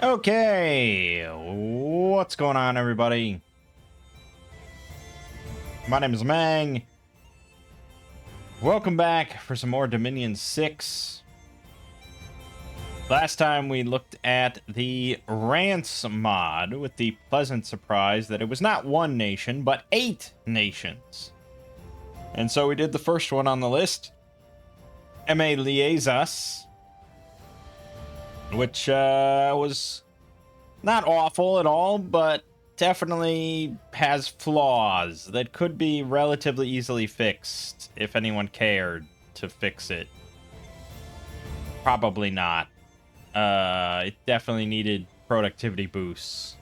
Okay, what's going on, everybody? My name is Mangg. Welcome back for some more Dominion 6. Last time we looked at the Rants mod with the pleasant surprise that it was not one nation, but 8 nations. And so we did the first one on the list, M.A. Liezas, which was not awful at all, but definitely has flaws that could be relatively easily fixed if anyone cared to fix it. Probably not. It definitely needed productivity boosts.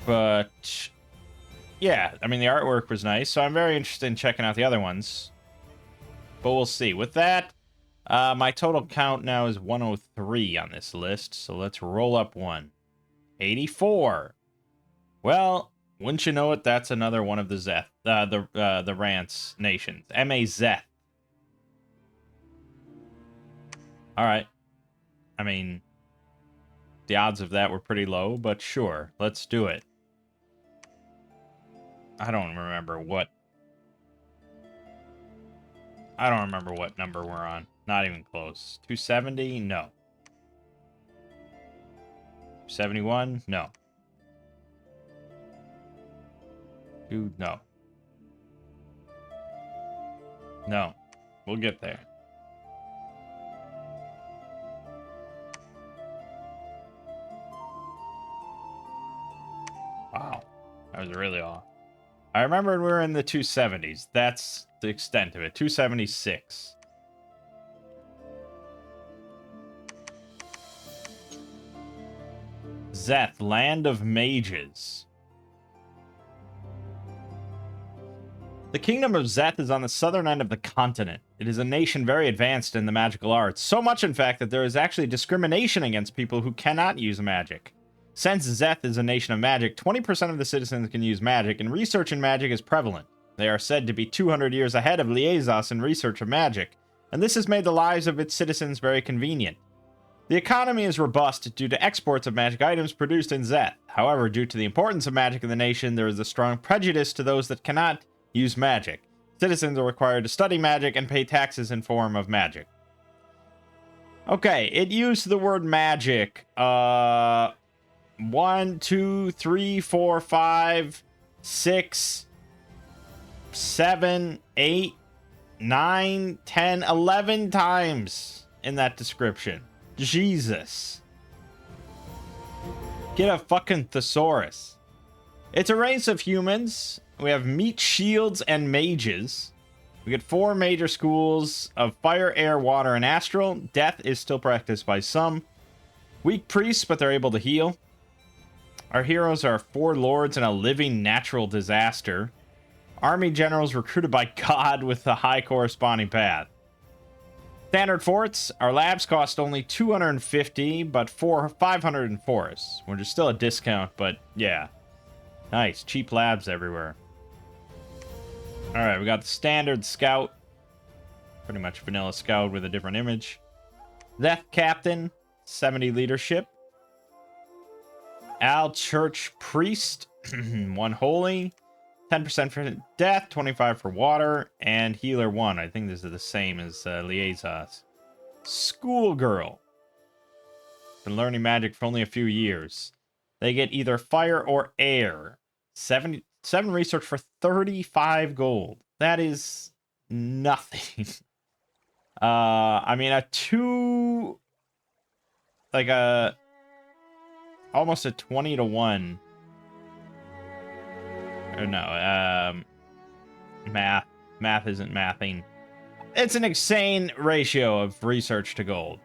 But yeah, I mean, the artwork was nice, so I'm very interested in checking out the other ones. But we'll see. With that, my total count now is 103 on this list, so let's roll up one. 84. Well, wouldn't you know it, that's another one of the Zeth, the Rants nations. M.A. Zeth. Alright. I mean, the odds of that were pretty low, but sure, let's do it. I don't remember what number we're on. Not even close. 270? No. 71? No. Dude, no. No. We'll get there. Wow. That was really off. I remember we were in the 270s. That's the extent of it. 276. Zeth, Land of Mages. The kingdom of Zeth is on the southern end of the continent. It is a nation very advanced in the magical arts. So much, in fact, that there is actually discrimination against people who cannot use magic. Since Zeth is a nation of magic, 20% of the citizens can use magic, and research in magic is prevalent. They are said to be 200 years ahead of Liezas in research of magic, and this has made the lives of its citizens very convenient. The economy is robust due to exports of magic items produced in Zeth. However, due to the importance of magic in the nation, there is a strong prejudice to those that cannot use magic. Citizens are required to study magic and pay taxes in form of magic. Okay, it used the word magic. 1, 2, 3, 4, 5, 6, 7, 8, 9, 10, 11 times in that description. Jesus. Get a fucking thesaurus. It's a race of humans. We have meat shields and mages. We get 4 major schools of fire, air, water, and astral. Death is still practiced by some. Weak priests, but they're able to heal. Our heroes are 4 lords and a living natural disaster. Army generals recruited by God with a high corresponding path. Standard forts. Our labs cost only 250, but 500 in forests, which is still a discount, but yeah. Nice. Cheap labs everywhere. Alright, we got the standard scout. Pretty much vanilla scout with a different image. Zeth captain. 70 leadership. Al church priest. 1 holy. 10% for death, 25 for water, and healer 1. I think this is the same as Liezas. Schoolgirl. Been learning magic for only a few years. They get either fire or air. 7 research for 35 gold. That is nothing. I mean, almost a 20 to 1. Or no, math isn't mathing. It's an insane ratio of research to gold.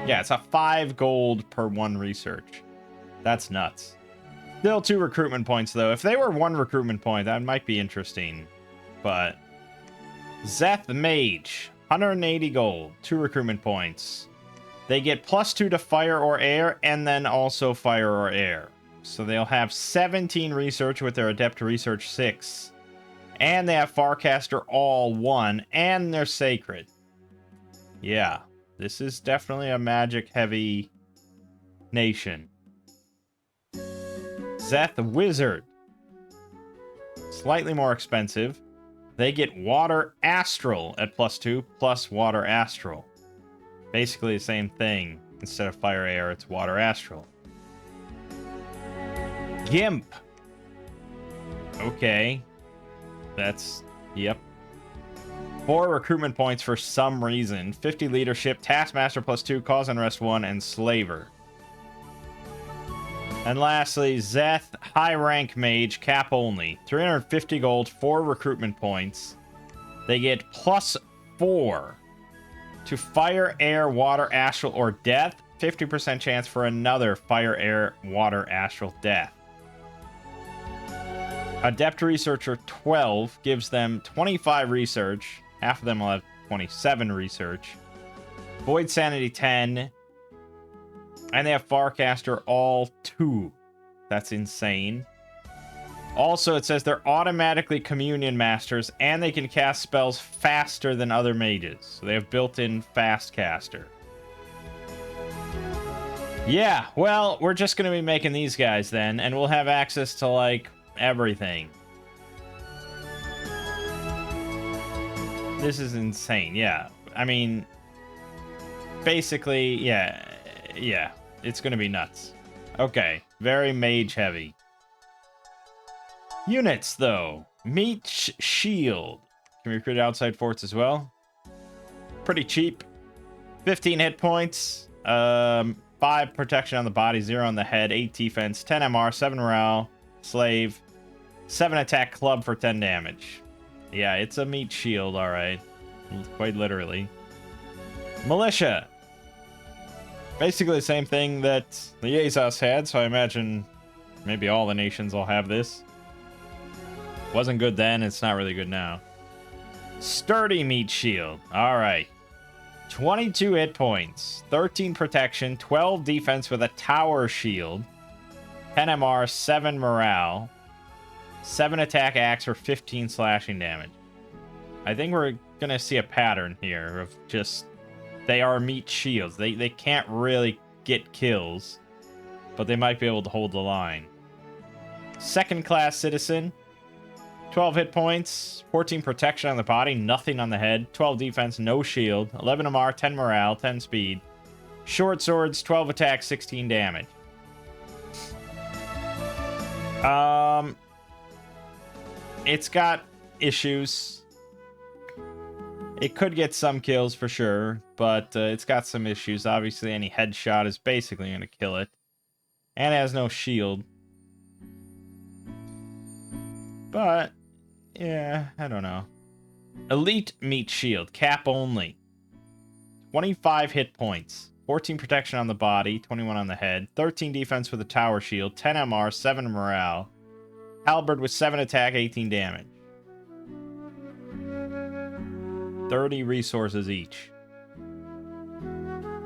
Yeah, it's a 5 gold per 1 research. That's nuts. Still 2 recruitment points, though. If they were 1 recruitment point, that might be interesting. But Zeth Mage, 180 gold, 2 recruitment points. They get +2 to fire or air, and then also fire or air. So they'll have 17 research with their Adept Research 6. And they have Farcaster all 1, and they're Sacred. Yeah. This is definitely a magic-heavy nation. Zeth Wizard. Slightly more expensive. They get Water Astral at +2 plus Water Astral. Basically the same thing. Instead of Fire Air, it's Water Astral. Gimp. Okay. That's... Yep. 4 recruitment points for some reason. 50 leadership, Taskmaster +2, Cause Unrest 1, and Slaver. And lastly, Zeth, high rank mage, cap only. 350 gold, 4 recruitment points. They get +4 to Fire, Air, Water, Astral, or Death. 50% chance for another Fire, Air, Water, Astral, Death. Adept Researcher 12 gives them 25 research. Half of them will have 27 research. Void Sanity 10. And they have Farcaster all 2. That's insane. Also, it says they're automatically Communion Masters, and they can cast spells faster than other mages. So they have built-in Fast Caster. Yeah, well, we're just going to be making these guys then, and we'll have access to, like, everything. This is insane, yeah. I mean, basically, yeah, it's gonna be nuts. Okay, very mage heavy. Units, though. Meat Shield. Can we recruit outside forts as well? Pretty cheap. 15 hit points. 5 protection on the body, 0 on the head, 8 defense, 10 MR, 7 morale, slave, 7 attack club for 10 damage. Yeah, it's a meat shield, alright. Quite literally. Militia. Basically the same thing that the Azos had, so I imagine maybe all the nations will have this. Wasn't good then, it's not really good now. Sturdy meat shield. Alright. 22 hit points, 13 protection, 12 defense with a tower shield, 10 MR, 7 morale, 7 attack axe for 15 slashing damage. I think we're gonna see a pattern here of just... They are meat shields. They can't really get kills, but they might be able to hold the line. Second class citizen. 12 hit points, 14 protection on the body, nothing on the head, 12 defense, no shield, 11 MR, 10 morale, 10 speed. Short swords, 12 attack, 16 damage. It's got issues. It could get some kills for sure, but it's got some issues. Obviously, any headshot is basically going to kill it. And it has no shield. But, yeah, I don't know. Elite Meat Shield, cap only. 25 hit points, 14 protection on the body, 21 on the head, 13 defense with a tower shield, 10 MR, 7 morale, halberd with 7 attack, 18 damage. 30 resources each.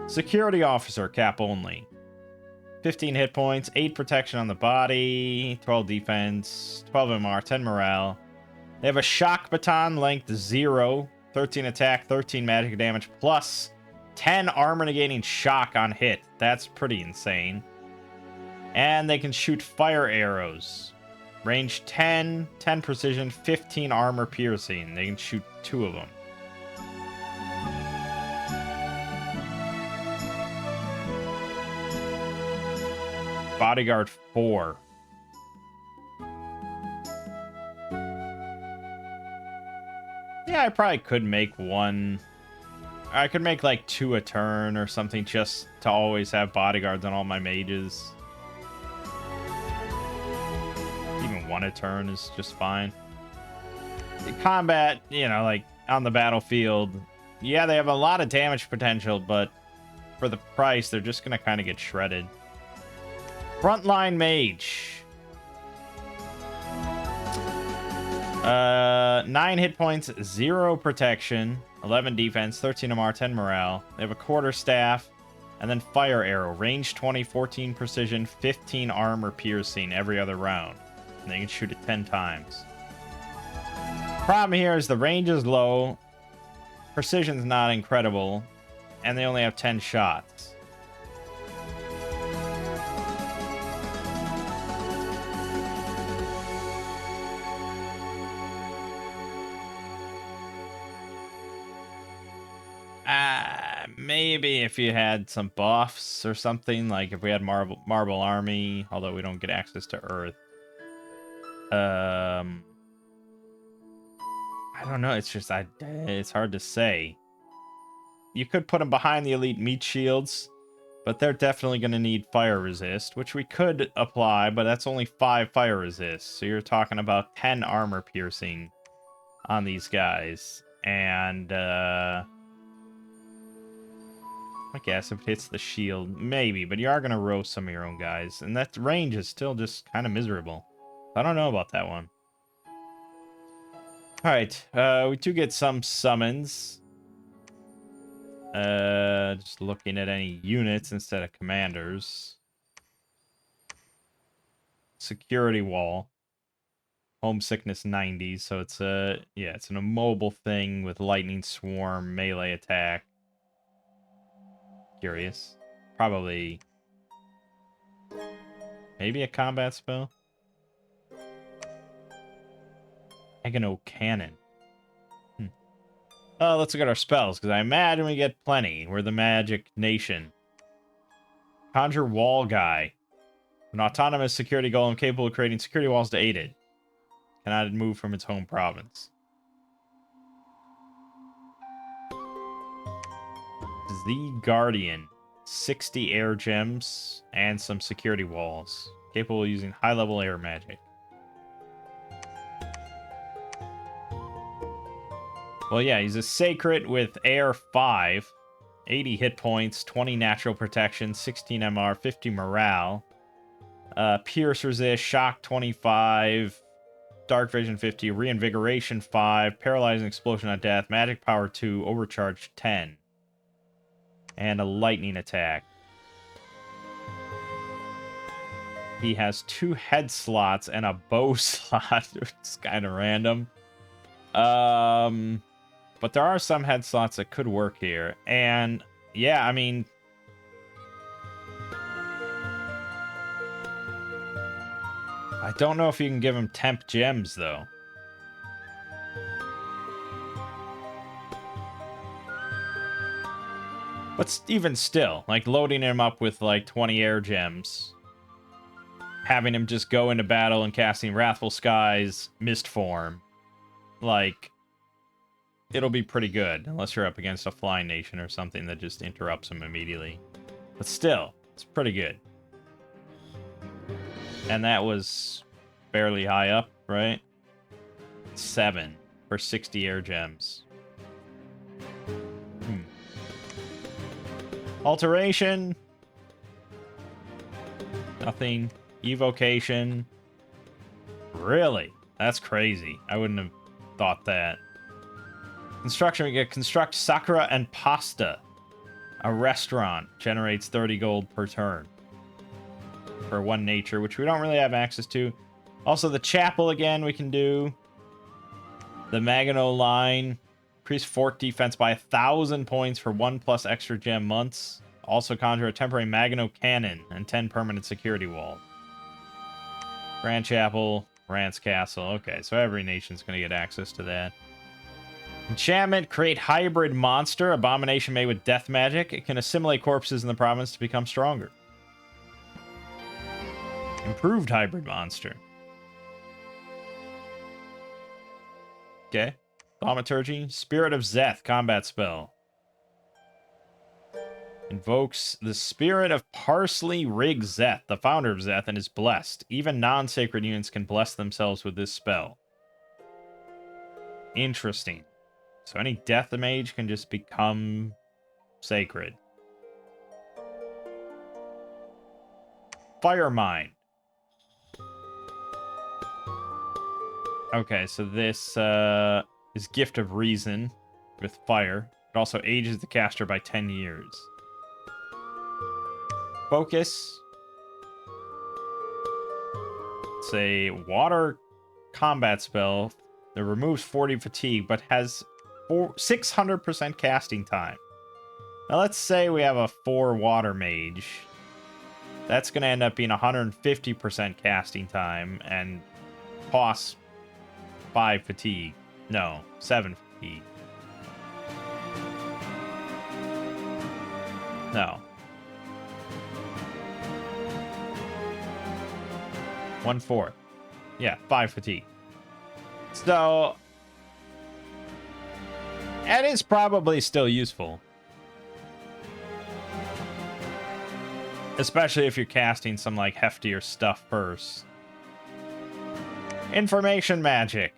Security Officer, cap only. 15 hit points, 8 protection on the body, 12 defense, 12 MR, 10 morale. They have a shock baton, length 0, 13 attack, 13 magic damage, plus 10 armor negating shock on hit. That's pretty insane. And they can shoot fire arrows. Range 10, 10 precision, 15 armor piercing. They can shoot 2 of them. Bodyguard 4. Yeah, I probably could make one. I could make like 2 a turn or something just to always have bodyguards on all my mages. Even 1 a turn is just fine. The combat, you know, like on the battlefield, yeah, they have a lot of damage potential, but for the price, they're just going to kind of get shredded. Frontline Mage. 9 hit points, 0 protection, 11 defense, 13 MR, 10 morale. They have a quarterstaff, and then fire arrow. Range 20, 14 precision, 15 armor piercing every other round. And they can shoot it 10 times. Problem here is the range is low. Precision's not incredible. and they only have 10 shots. Maybe if you had some buffs or something, like if we had Marble Army, although we don't get access to Earth. I don't know. It's just it's hard to say. You could put them behind the elite meat shields, but they're definitely going to need fire resist, which we could apply, but that's only 5 fire resist. So you're talking about 10 armor piercing on these guys. And I guess if it hits the shield, maybe, but you are going to roast some of your own guys. And that range is still just kind of miserable. I don't know about that one. Alright, we do get some summons. Just looking at any units instead of commanders. Security wall. Homesickness 90, so it's yeah, it's an immobile thing with lightning swarm, melee attack. Curious. Probably maybe a combat spell. Agano Cannon. Let's look at our spells, because I imagine we get plenty. We're the magic nation. Conjure Wall Guy. An autonomous security golem capable of creating security walls to aid it. Cannot move from its home province. The Guardian. 60 air gems and some security walls. Capable of using high-level air magic. Well, yeah, he's a Sacred with Air 5. 80 hit points, 20 natural protection, 16 MR, 50 morale. Pierce resist, Shock 25, Dark Vision 50, Reinvigoration 5, Paralyzing Explosion on Death, Magic Power 2, Overcharge 10. And a Lightning attack. He has 2 head slots and a bow slot. It's kind of random. But there are some head slots that could work here. And, yeah, I mean... I don't know if you can give him temp gems, though. But even still, like, loading him up with, like, 20 air gems. Having him just go into battle and casting Wrathful Skies, Mist Form. Like... it'll be pretty good, unless you're up against a flying nation or something that just interrupts him immediately. But still, it's pretty good. And that was fairly high up, right? 7 for 60 air gems. Alteration. Nothing. Evocation. Really? That's crazy. I wouldn't have thought that. Construction, we get construct Sakura and Pasta. A restaurant generates 30 gold per turn. For 1 nature, which we don't really have access to. Also, the chapel again we can do. The Magano line. Increase fort defense by 1,000 points for 1+ extra gem months. Also conjure a temporary Magano cannon and 10 permanent security walls. Grand Chapel, Rance Castle. Okay, so every nation's going to get access to that. Enchantment, create hybrid monster, abomination made with death magic. It can assimilate corpses in the province to become stronger. Improved hybrid monster. Okay. Thaumaturgy, Spirit of Zeth, combat spell. Invokes the spirit of Parsley Rig Zeth, the founder of Zeth, and is blessed. Even non-sacred units can bless themselves with this spell. Interesting. So any death mage can just become sacred. Fire Mind. Okay, so this is Gift of Reason with fire. It also ages the caster by 10 years. Focus. It's a water combat spell that removes 40 fatigue, but has 600% casting time. Now let's say we have a 4 water mage. That's going to end up being 150% casting time and costs 5 fatigue. No, 7 fatigue. No. 1/4. Yeah, 5 fatigue. So, that is probably still useful. Especially if you're casting some, like, heftier stuff first. Information magic.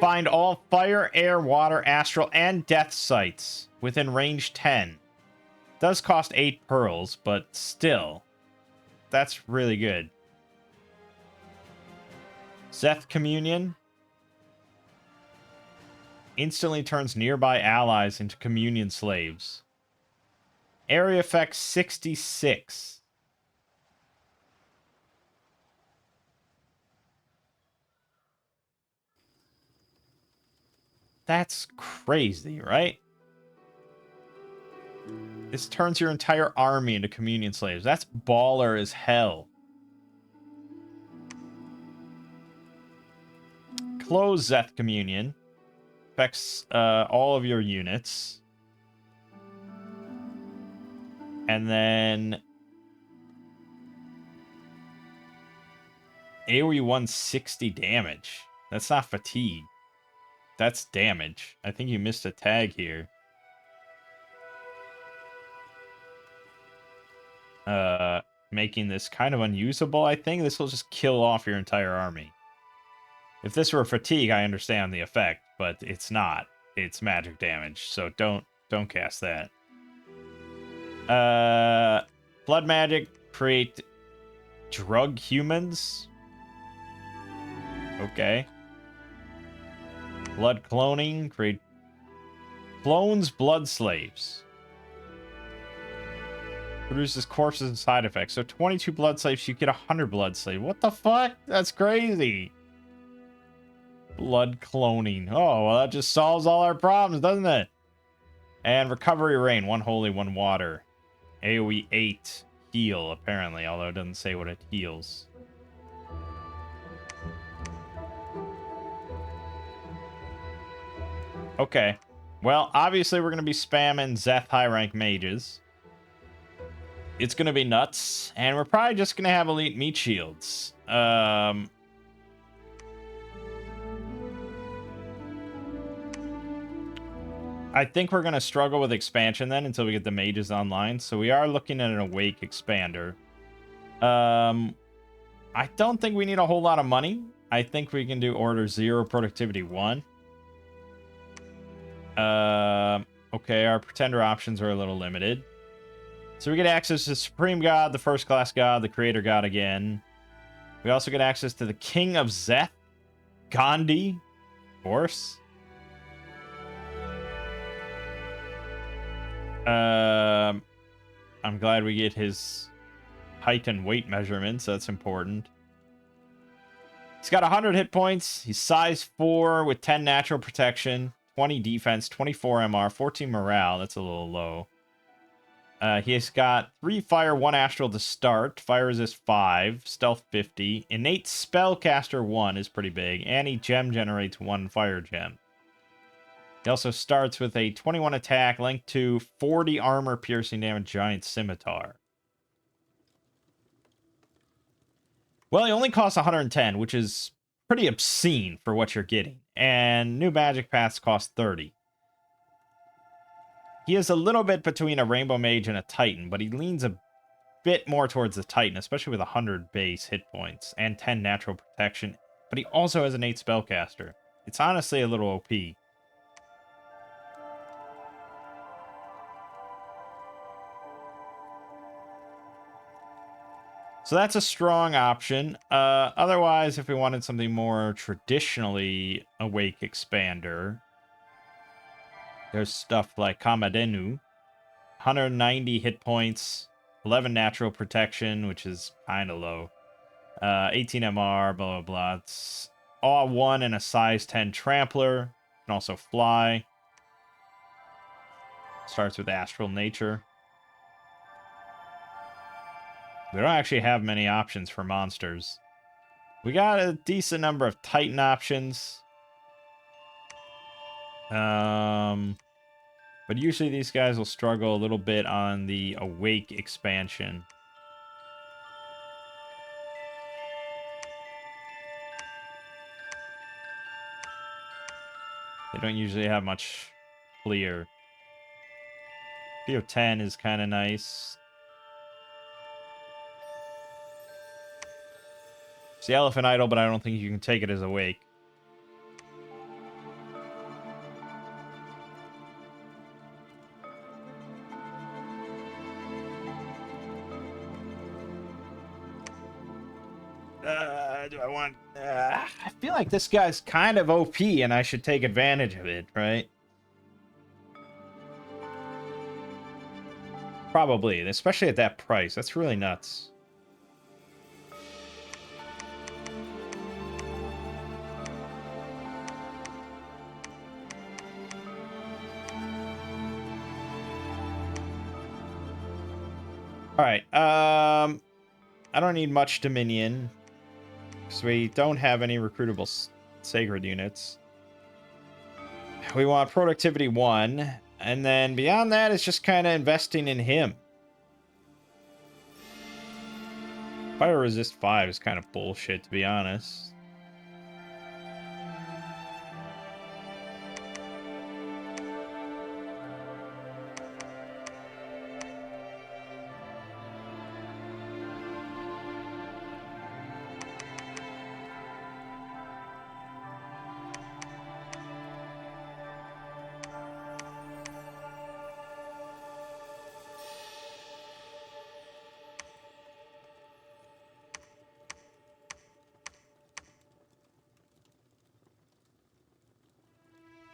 Find all fire, air, water, astral, and death sites within range 10. Does cost 8 pearls, but still. That's really good. Zeth Communion. Instantly turns nearby allies into communion slaves. Area effect 66. That's crazy, right? This turns your entire army into communion slaves. That's baller as hell. Close Zeth Communion. Affects all of your units. And then AoE 160 damage. That's not fatigue. That's damage. I think you missed a tag here. Making this kind of unusable, I think. This will just kill off your entire army. If this were fatigue, I understand the effect, but it's not. It's magic damage, so don't cast that. Blood magic, create drug humans. Okay. Blood cloning, create clones blood slaves. Produces corpses and side effects. So 22 blood slaves, you get 100 blood slaves. What the fuck? That's crazy. Blood cloning. Oh, well, that just solves all our problems, doesn't it? And recovery rain. 1 holy, 1 water. AoE 8. Heal, apparently, although it doesn't say what it heals. Okay. Well, obviously we're going to be spamming Zeth high rank mages. It's going to be nuts. And we're probably just going to have elite meat shields. I think we're going to struggle with expansion then until we get the mages online. So we are looking at an awake expander. I don't think we need a whole lot of money. I think we can do order 0, productivity 1. Okay, our pretender options are a little limited. So we get access to the Supreme God, the First Class God, the Creator God again. We also get access to the King of Zeth, Gandhi, of course. I'm glad we get his height and weight measurements. That's important. He's got 100 hit points. He's size 4 with 10 natural protection, 20 defense, 24 MR, 14 morale. That's a little low. He has got 3 fire, 1 astral to start. Fire resist 5, stealth 50. Innate spellcaster 1 is pretty big. And he gem generates 1 fire gem. He also starts with a 21 attack, length 2, 40 armor piercing damage, giant scimitar. Well, he only costs 110, which is pretty obscene for what you're getting. And new magic paths cost 30. He is a little bit between a Rainbow Mage and a Titan, but he leans a bit more towards the Titan, especially with 100 base hit points and 10 natural protection. But he also has an 8 spellcaster. It's honestly a little OP. So that's a strong option. Otherwise, if we wanted something more traditionally awake expander, there's stuff like Kamadenu. 190 hit points, 11 natural protection, which is kind of low. 18 MR, blah, blah, blah. It's all 1 and a size 10 trampler. Can also fly. Starts with Astral Nature. We don't actually have many options for monsters. We got a decent number of Titan options. But usually these guys will struggle a little bit on the Awake expansion. They don't usually have much clear. Clear 10 is kind of nice. It's the Elephant Idol, but I don't think you can take it as Awake. Do I want... I feel like this guy's kind of OP, and I should take advantage of it, right? Probably, especially at that price. That's really nuts. All right. I don't need much Dominion, because we don't have any recruitable Sacred units. We want Productivity 1, and then beyond that, it's just kind of investing in him. Fire Resist 5 is kind of bullshit, to be honest.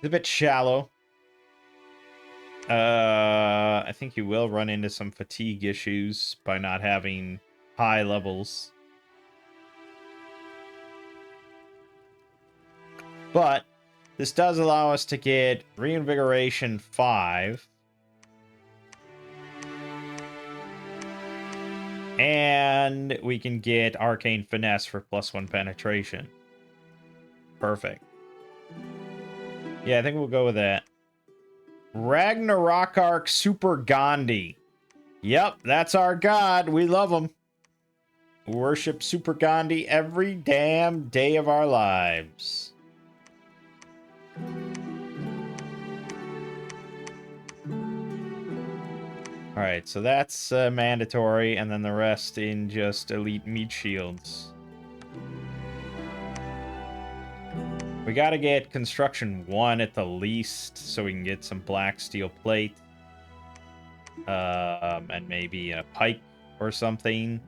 It's a bit shallow. I think you will run into some fatigue issues by not having high levels. But this does allow us to get Reinvigoration 5. And we can get Arcane Finesse for +1 penetration. Perfect. Yeah, I think we'll go with that. Ragnarok Arc Super Gandhi. Yep, that's our god. We love him. Worship Super Gandhi every damn day of our lives. Alright, so that's mandatory, and then the rest in just elite meat shields. We gotta get construction 1 at the least, so we can get some black steel plate. And maybe a pike or something.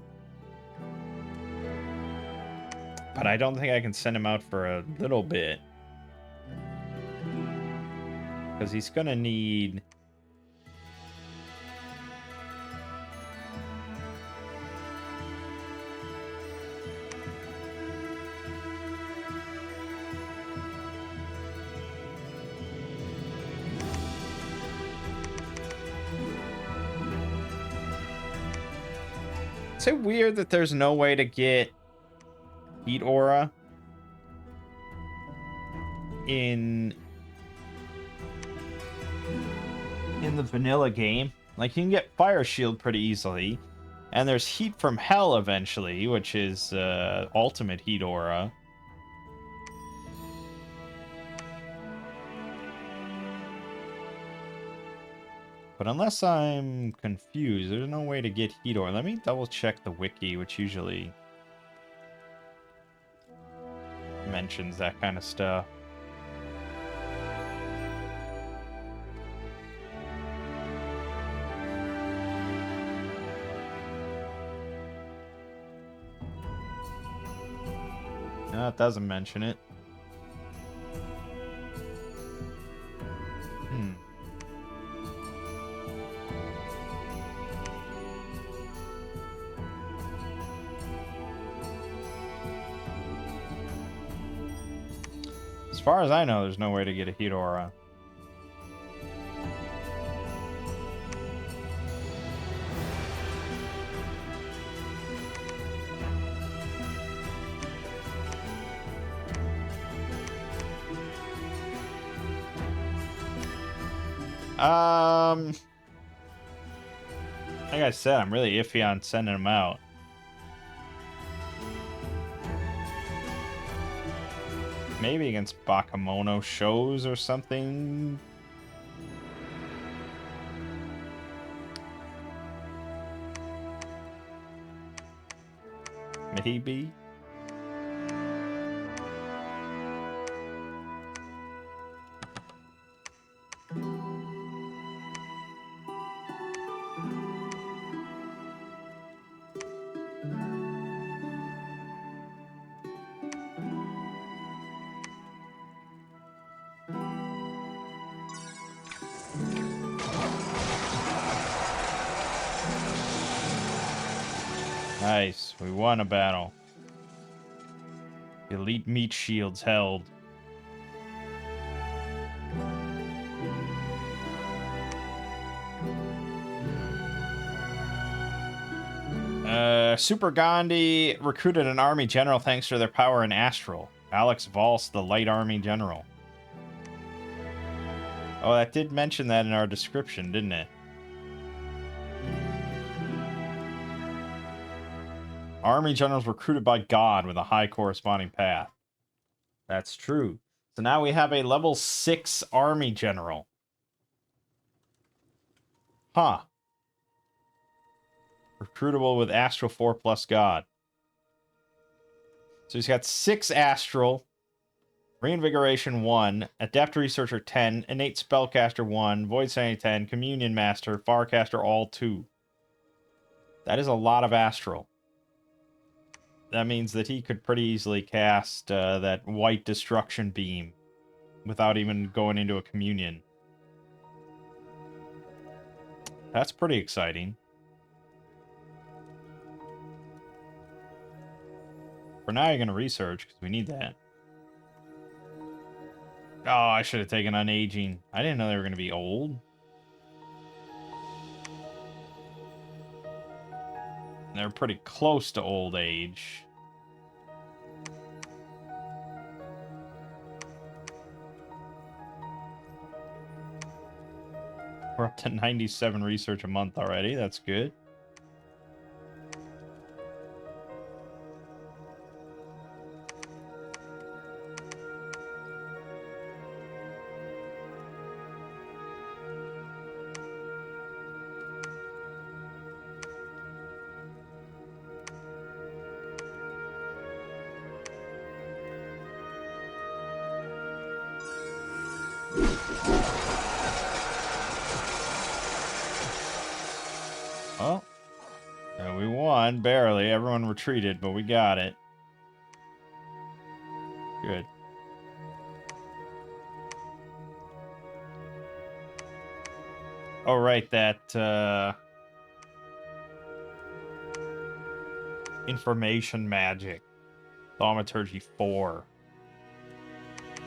But I don't think I can send him out for a little bit. Because he's gonna need... Is it weird that there's no way to get Heat Aura in the vanilla game? Like, you can get Fire Shield pretty easily, and there's Heat from Hell eventually, which is ultimate Heat Aura. But unless I'm confused, there's no way to get Heat Aura. Let me double check the wiki, which usually mentions that kind of stuff. No, it doesn't mention it. As far as I know, there's no way to get a Heat Aura. Like I said, I'm really iffy on sending them out. Maybe against Bakemono shows or something. Maybe. Nice. We won a battle. Elite meat shields held. Super Gandhi recruited an army general thanks to their power in Astral. Alex Valse, the light army general. Oh, that did mention that in our description, didn't it? Army generals recruited by God with a high corresponding path. That's true. So now we have a level 6 army general. Huh. Recruitable with Astral 4 plus God. So he's got 6 Astral, Reinvigoration 1, Adept Researcher 10, Innate Spellcaster 1, Void Sanity 10, Communion Master, Farcaster all 2. That is a lot of Astral. That means that he could pretty easily cast that White Destruction Beam without even going into a Communion. That's pretty exciting. For now, you're going to research, because we need that. Oh, I should have taken Unaging. I didn't know they were going to be old. They're pretty close to old age. We're up to 97 research a month already. That's good. Oh, we won, barely. Everyone retreated, but we got it. Good. Oh, right, that, information magic. Thaumaturgy 4.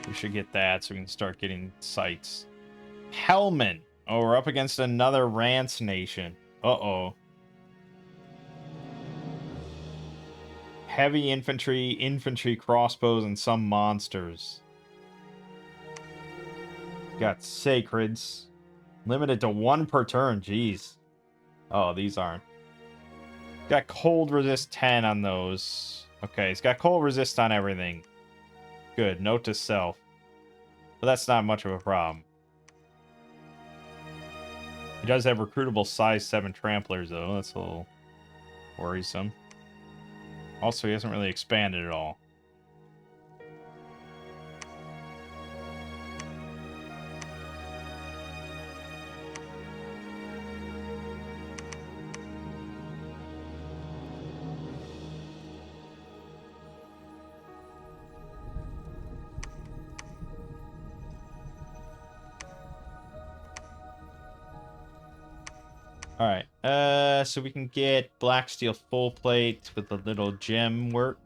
We should get that so we can start getting sites. Hellman. Oh, we're up against another Rance nation. Uh-oh. Heavy infantry, infantry, crossbows, and some monsters. Got sacreds. Limited to 1 per turn. Jeez. Oh, these aren't. Got cold resist 10 on those. Okay, it's got cold resist on everything. Good. Note to self. But that's not much of a problem. He does have recruitable size 7 tramplers, though. That's a little worrisome. Also, he hasn't really expanded at all. Alright, so we can get black steel full plate with a little gem work.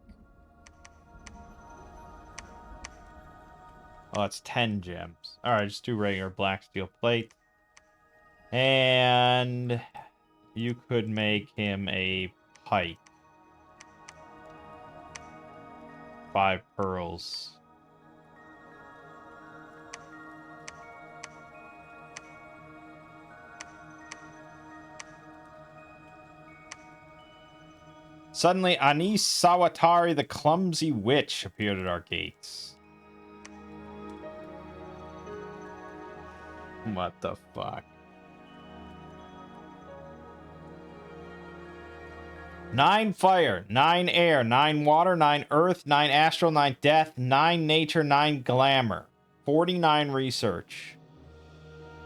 Oh, it's 10 gems. Alright, just do regular black steel plate. And you could make him a pike. 5 pearls. Suddenly, Anis Sawatari, the clumsy witch, appeared at our gates. What the fuck? 9 fire, 9 air, 9 water, 9 earth, 9 astral, 9 death, 9 nature, 9 glamour. 49 research.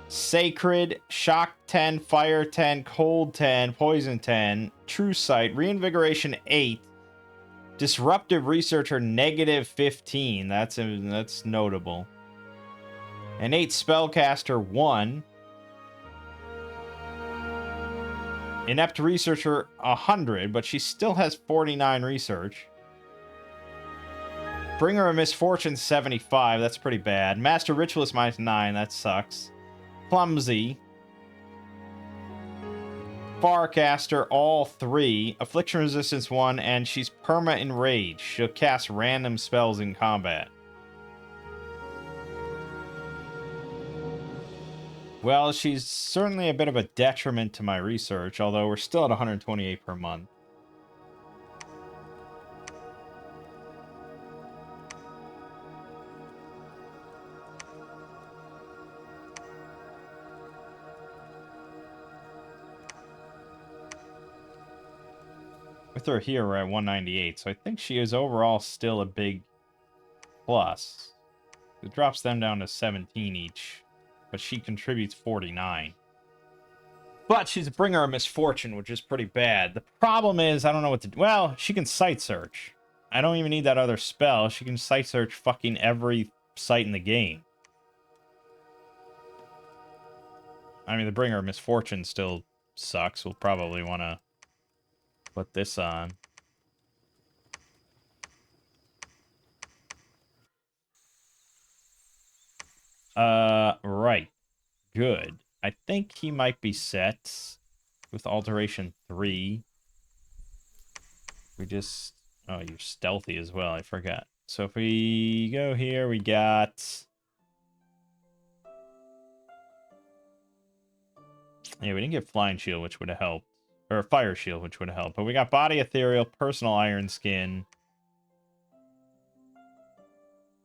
Sacred, shock 10, fire 10, cold 10, poison 10, true sight, reinvigoration 8, disruptive researcher negative 15. That's notable. Innate spellcaster 1. Inept researcher 100, but she still has 49 research. Bringer of misfortune 75. That's pretty bad. Master ritualist minus 9. That sucks. Clumsy. Farcaster all 3. Affliction resistance 1, and she's perma enraged. She'll cast random spells in combat. Well, she's certainly a bit of a detriment to my research, although we're still at 128 per month. With her here, we're at 198, so I think she is overall still a big plus. It drops them down to 17 each, but she contributes 49. But she's a bringer of misfortune, which is pretty bad. The problem is, I don't know what to do. Well, she can site search. I don't even need that other spell. She can site search fucking every site in the game. I mean, the bringer of misfortune still sucks. We'll probably want to put this on. Right. Good. I think he might be set with alteration 3. We just... Oh, you're stealthy as well. I forgot. So if we go here, we got... Yeah, we didn't get flying shield, which would have helped. Or fire shield, which would have helped. But we got body ethereal, personal iron skin,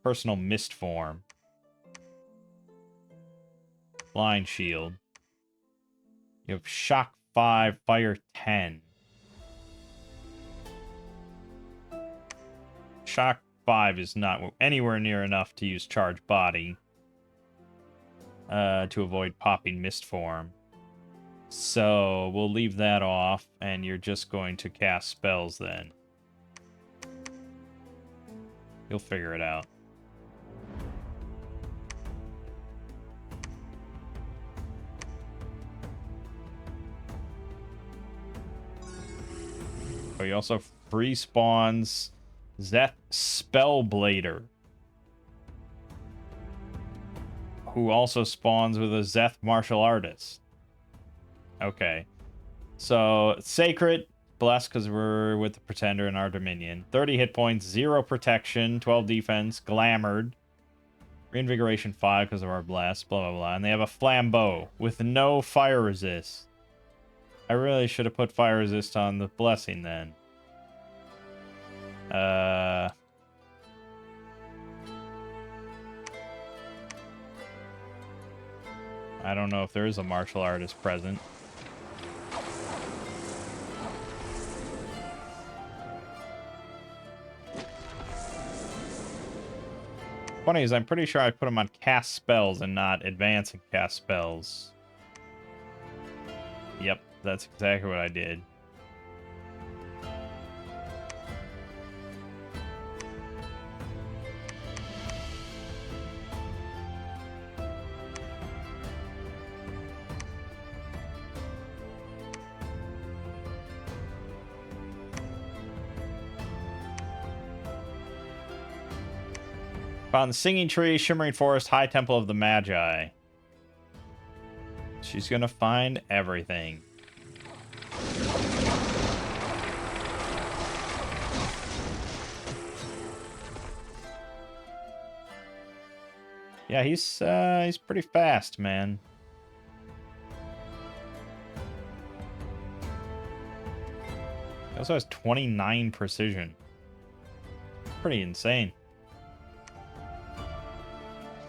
personal mist form, flying shield. You have shock 5, fire 10. Shock 5 is not anywhere near enough to use charge body to avoid popping mist form. So we'll leave that off, and you're just going to cast spells then. You'll figure it out. Oh, he also free spawns Zeth Spellblader, who also spawns with a Zeth Martial Artist. Okay. So, Sacred, blessed because we're with the Pretender in our Dominion. 30 hit points, 0 protection, 12 defense, Glamored. Reinvigoration 5 because of our blessed, blah, blah, blah. And they have a Flambeau with no fire resist. I really should have put fire resist on the blessing then. I don't know if there is a martial artist present. Funny is, I'm pretty sure I put him on cast spells and not advance and cast spells. Yep, that's exactly what I did. Found the Singing Tree, Shimmering Forest, High Temple of the Magi. She's gonna find everything. Yeah, he's pretty fast, man. He also has 29 precision. Pretty insane.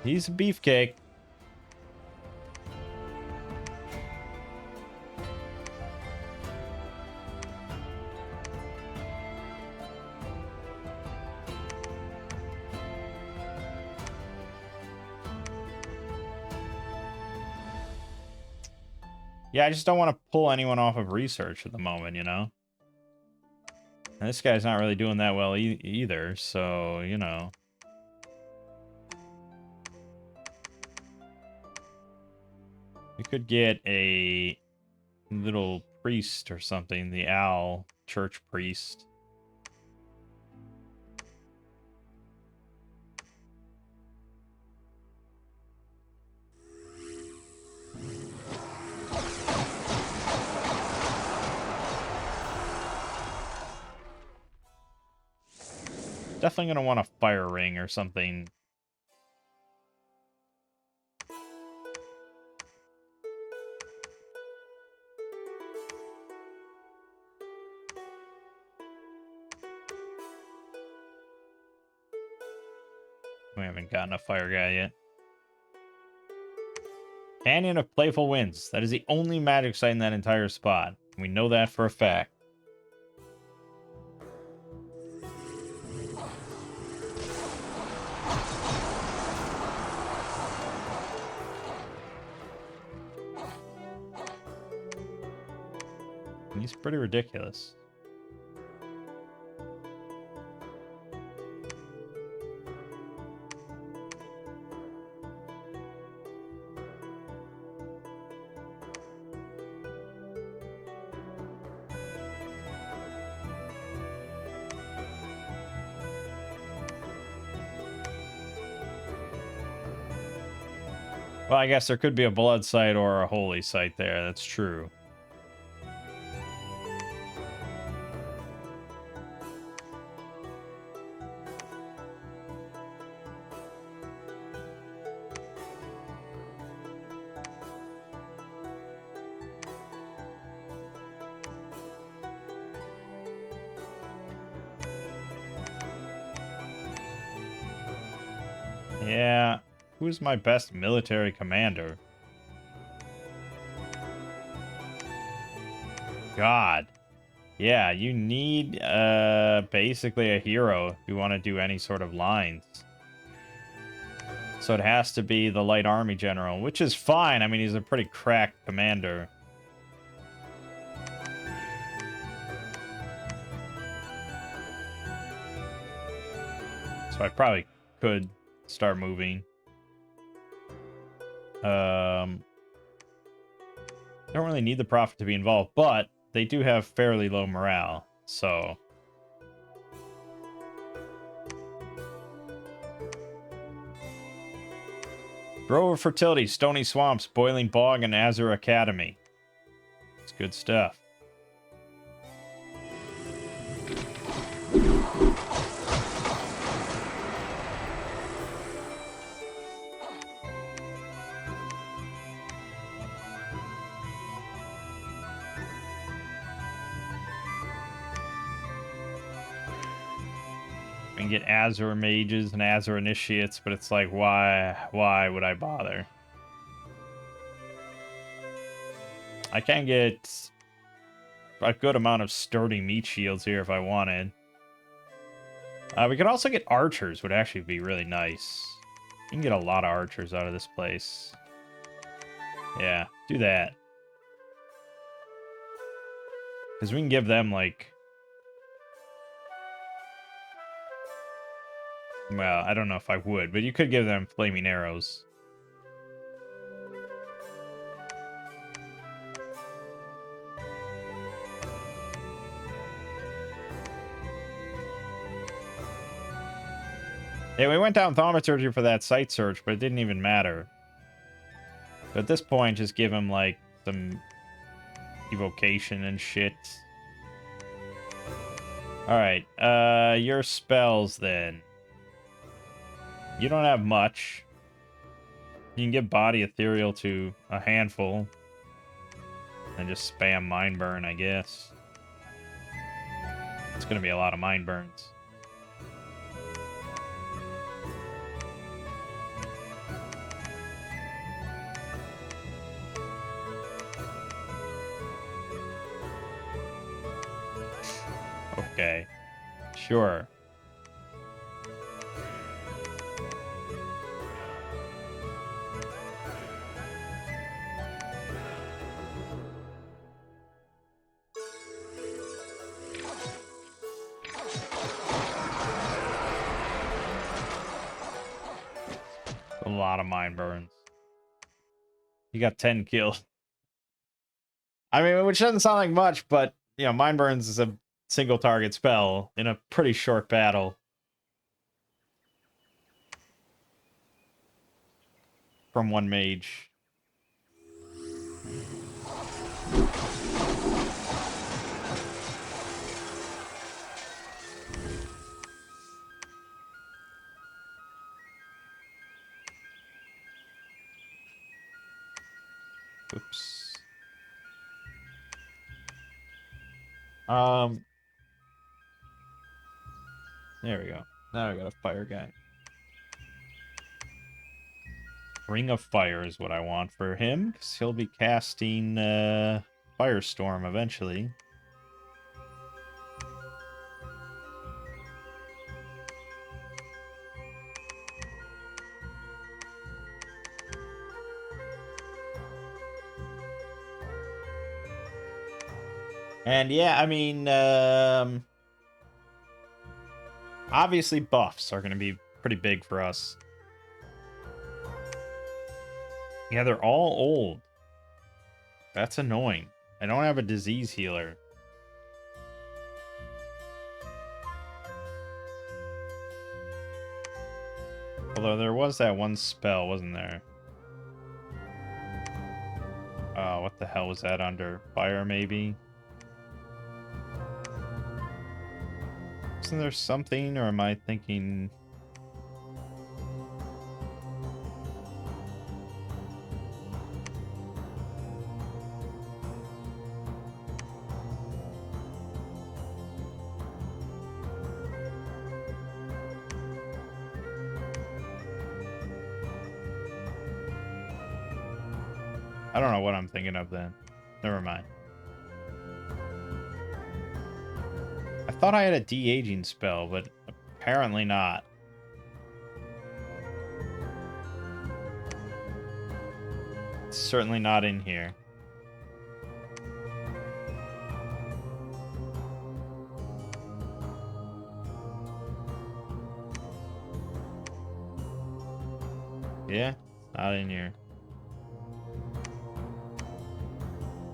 He's a beefcake. Yeah, I just don't want to pull anyone off of research at the moment, you know? And this guy's not really doing that well either, so, you know. We could get a little priest or something, the owl church priest. Definitely gonna want a fire ring or something. We haven't gotten a fire guy yet. Canyon of Playful Winds. That is the only magic site in that entire spot. We know that for a fact. He's pretty ridiculous. Well, I guess there could be a blood site or a holy site there. That's true. Yeah. Who's my best military commander? God. Yeah, you need basically a hero if you want to do any sort of lines. So it has to be the light army general, which is fine. I mean, he's a pretty cracked commander. So I probably could start moving. Don't really need the prophet to be involved, but they do have fairly low morale, so... Grove of Fertility, Stony Swamps, Boiling Bog, and Azure Academy. It's good stuff. We can get Azure Mages and Azure Initiates, but it's like, why would I bother? I can get a good amount of sturdy meat shields here if I wanted. We could also get archers, would actually be really nice. You can get a lot of archers out of this place. Yeah, do that. Because we can give them, like... Well, I don't know if I would, but you could give them flaming arrows. Yeah, we went down thaumaturgy for that site search, but it didn't even matter. But at this point, just give him, like, some evocation and shit. Alright, your spells, then. You don't have much. You can give Body Ethereal to a handful. And just spam Mind Burn, I guess. It's going to be a lot of mind burns. Okay. Sure. A lot of mind burns. He got 10 kills. I mean, which doesn't sound like much, but, you know, mind burns is a single target spell in a pretty short battle. From one mage. Oops. There we go. Now I got a fire guy. Ring of Fire is what I want for him, because he'll be casting Firestorm eventually. And yeah, I mean, obviously buffs are going to be pretty big for us. Yeah, they're all old. That's annoying. I don't have a disease healer. Although there was that one spell, wasn't there? Oh, what the hell was that under? Fire, maybe? Isn't there something, or am I thinking... I don't know what I'm thinking of then. Never mind. I thought I had a de-aging spell, but apparently not. It's certainly not in here. Yeah, not in here.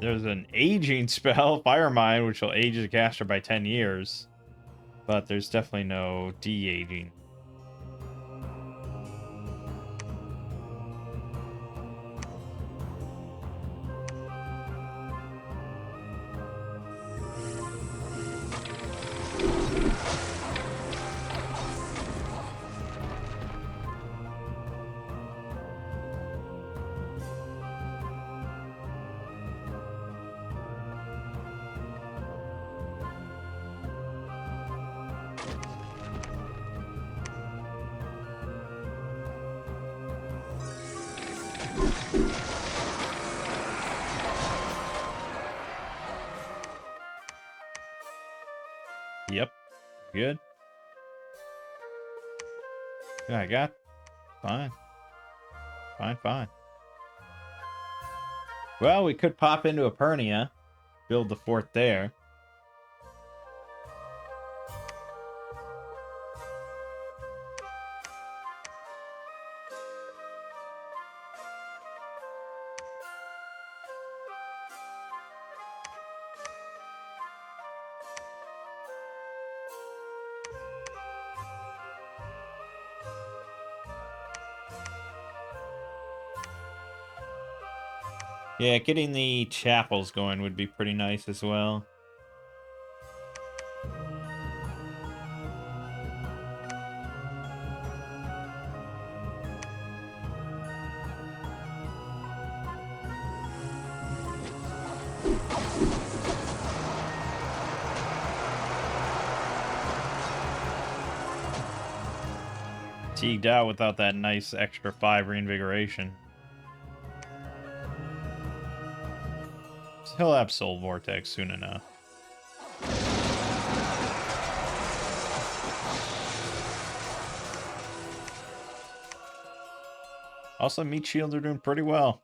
There's an aging spell, Fire Mind, which will age the caster by 10 years. But there's definitely no de-aging. Yep. Good. Yeah, I got. Fine. Fine. Well, we could pop into Epernia, build the fort there. Yeah, getting the chapels going would be pretty nice as well. fatigued out without that nice extra 5 reinvigoration. He'll have Soul Vortex soon enough. Also, meat shields are doing pretty well.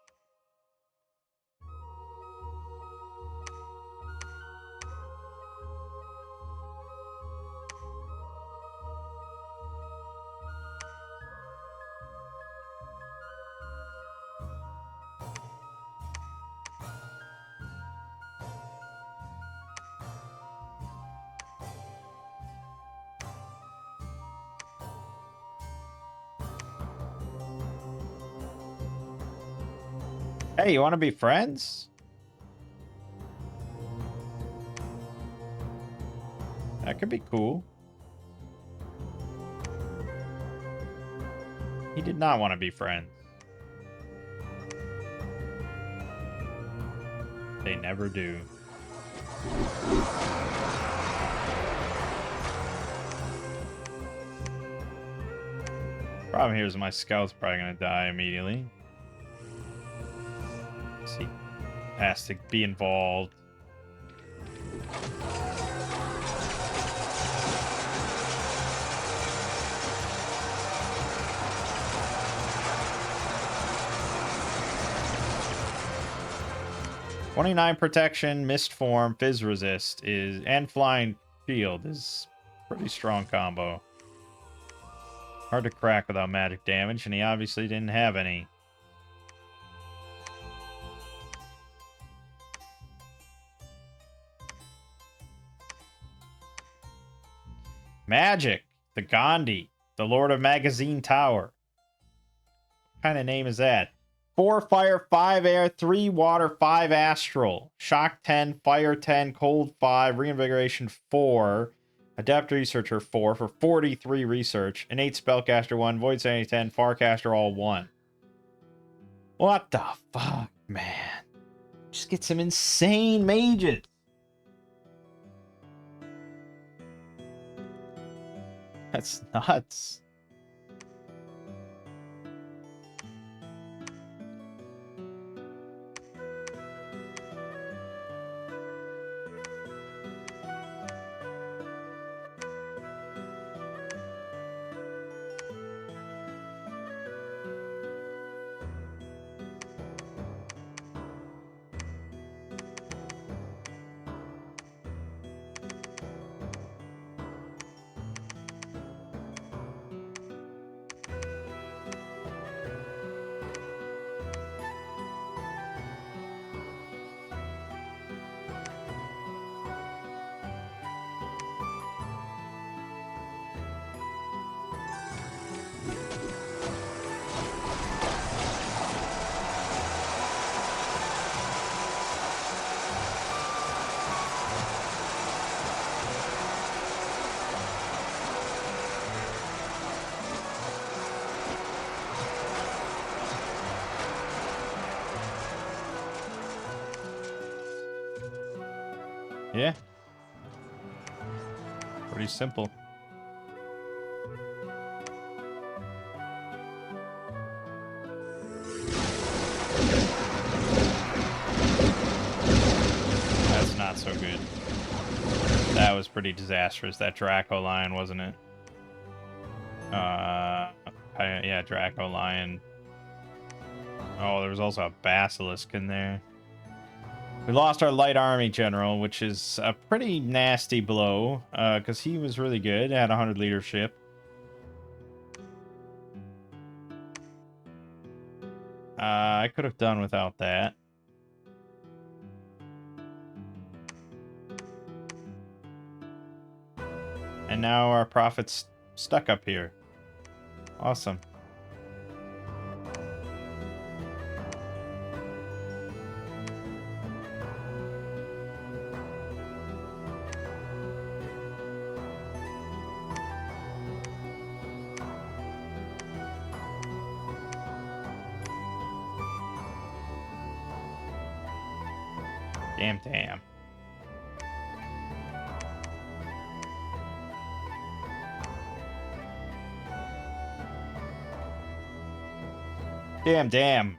Hey, you want to be friends? That could be cool. He did not want to be friends. They never do. Problem here is my scout's probably going to die immediately. He has to be involved. "29 protection, mist form, fizz resist and flying shield is pretty strong combo. Hard to crack without magic damage, and he obviously didn't have any. Magic, the Gandhi, the Lord of Magazine Tower. What kind of name is that? 4 fire, 5 air, 3 water, 5 astral. Shock 10, fire 10, cold 5, reinvigoration 4. Adept researcher 4 for 43 research. Innate spellcaster 1, void sanity 10, farcaster all 1. What the fuck, man? Just get some insane mages. That's nuts. Yeah. Pretty simple. That's not so good. That was pretty disastrous, that Draco Lion, wasn't it? Yeah, Draco Lion. Oh, there was also a Basilisk in there. We lost our light army general, which is a pretty nasty blow, because he was really good, had 100 leadership. I could have done without that. And now our prophet's stuck up here. Awesome. Damn. Damn.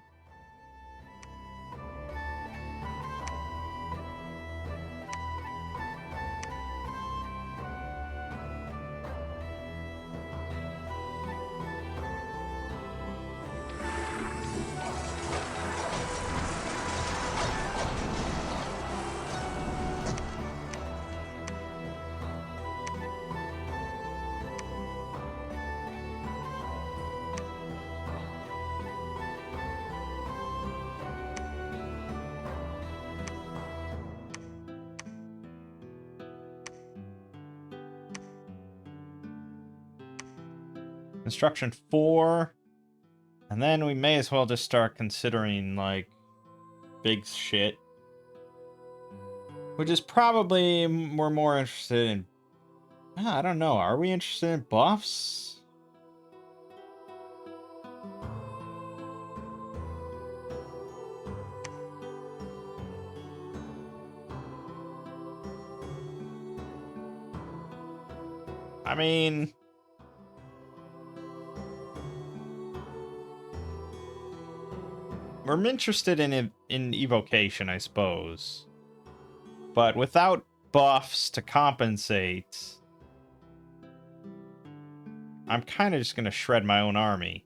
Construction 4. And then we may as well just start considering, like, big shit. Which is probably we're more interested in... I don't know. Are we interested in buffs? I mean... we're interested in evocation, I suppose. But without buffs to compensate, I'm kind of just going to shred my own army.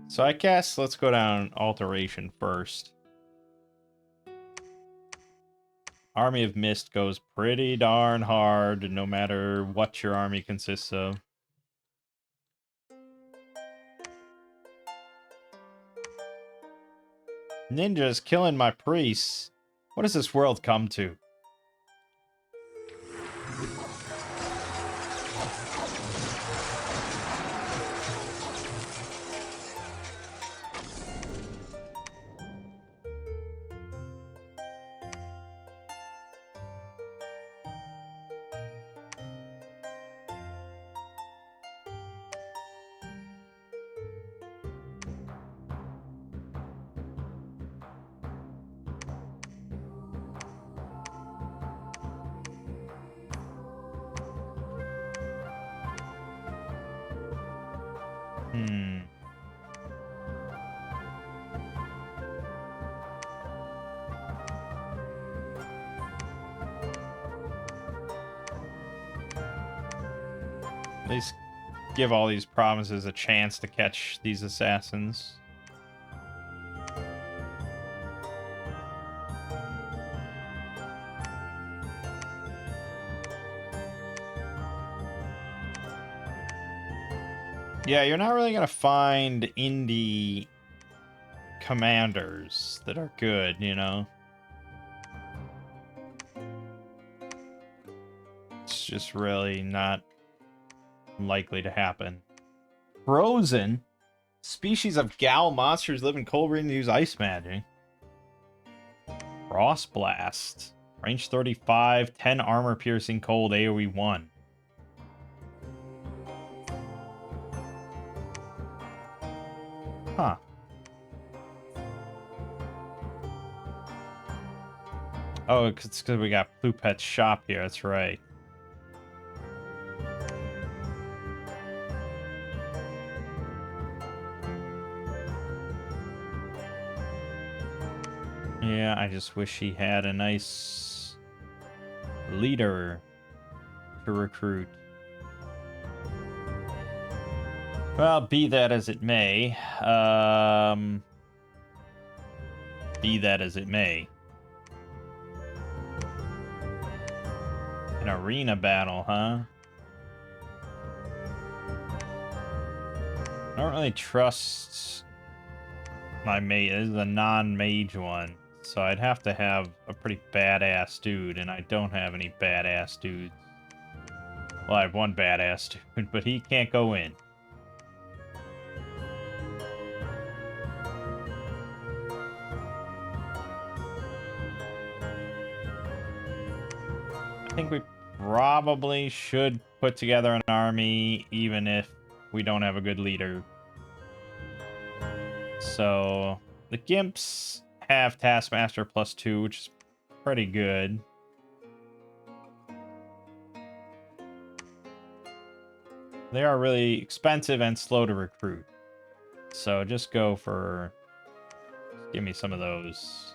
So I guess let's go down alteration first. Army of Mist goes pretty darn hard, no matter what your army consists of. Ninjas killing my priests. What does this world come to? At least give all these provinces a chance to catch these assassins. Yeah, you're not really gonna find indie commanders that are good, you know? It's just really not likely to happen. Frozen? Species of gal monsters live in cold rain and use ice magic. Frost Blast. Range 35, 10 armor piercing cold, AoE 1. Huh. Oh, it's because we got Plupet's shop here, that's right. Yeah, I just wish he had a nice leader to recruit. Well, be that as it may. Be that as it may. An arena battle, huh? I don't really trust my mate. This is a non-mage one. So I'd have to have a pretty badass dude, and I don't have any badass dudes. Well, I have one badass dude, but he can't go in. I think we probably should put together an army, even if we don't have a good leader. So, the Gimps have Taskmaster +2, which is pretty good. They are really expensive and slow to recruit. So just go for... Give me some of those.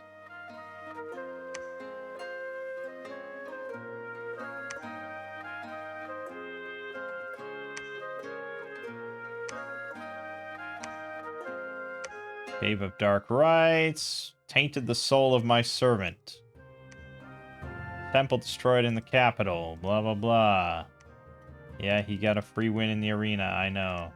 Cave of Dark Rites. Tainted the soul of my servant. Temple destroyed in the capital. Blah, blah, blah. Yeah, he got a free win in the arena, I know.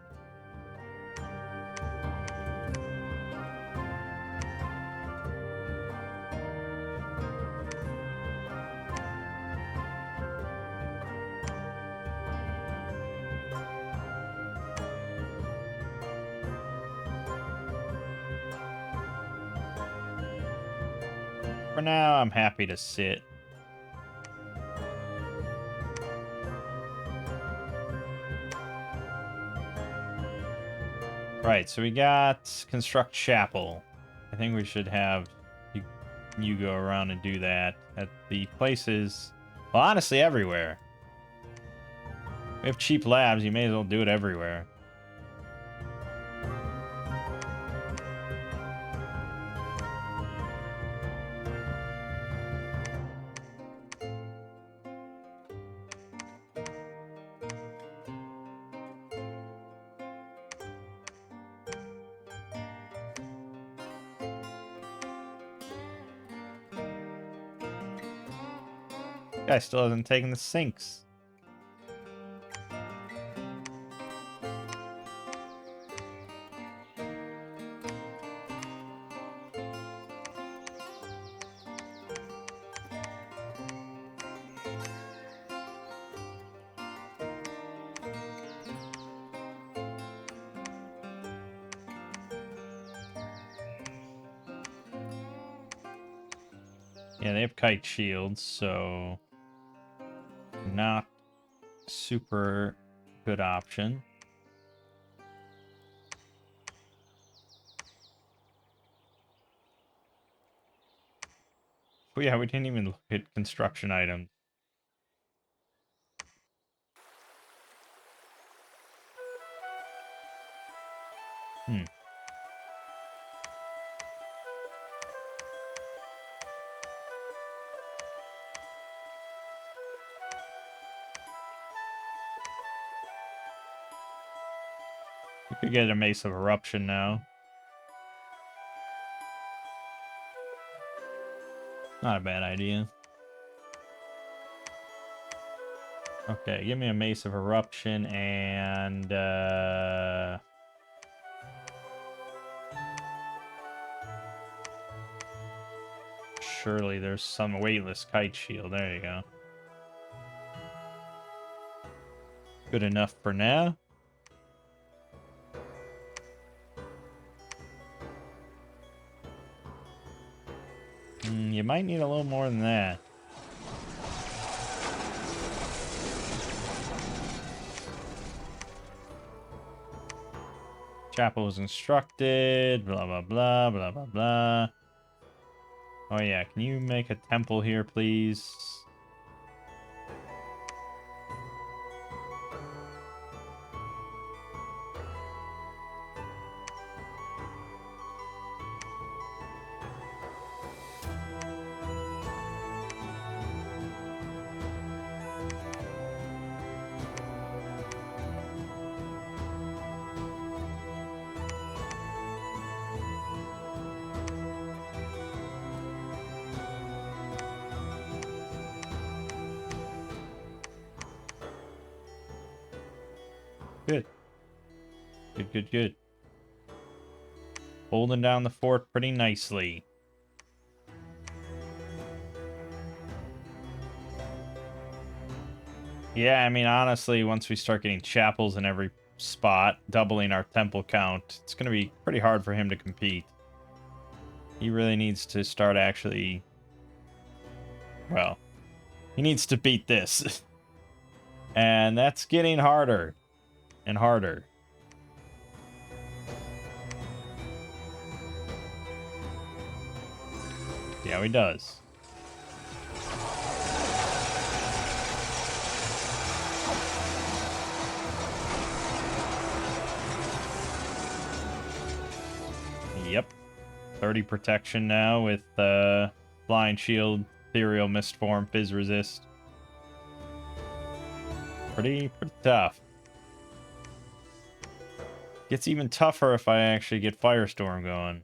For now, I'm happy to sit. Right, so we got Construct Chapel. I think we should have you go around and do that at the places, well, honestly, everywhere. We have cheap labs, you may as well do it everywhere. Guy still hasn't taken the sinks. Yeah, they have kite shields, so not super good option. Oh yeah, we didn't even look at construction items. We could get a Mace of Eruption now. Not a bad idea. Okay, give me a Mace of Eruption and surely there's some weightless kite shield. There you go. Good enough for now. You might need a little more than that. Chapel was instructed, blah, blah, blah, blah, blah, blah. Oh yeah, can you make a temple here, please? Good. Good, good, good. Holding down the fort pretty nicely. Yeah, I mean, honestly, once we start getting chapels in every spot, doubling our temple count, it's going to be pretty hard for him to compete. He really needs to start actually... Well, he needs to beat this. And that's getting harder and harder. See how he does. Yep. 30 protection now with Blind Shield, Ethereal Mistform, Fizz Resist. Pretty tough. Gets even tougher if I actually get Firestorm going.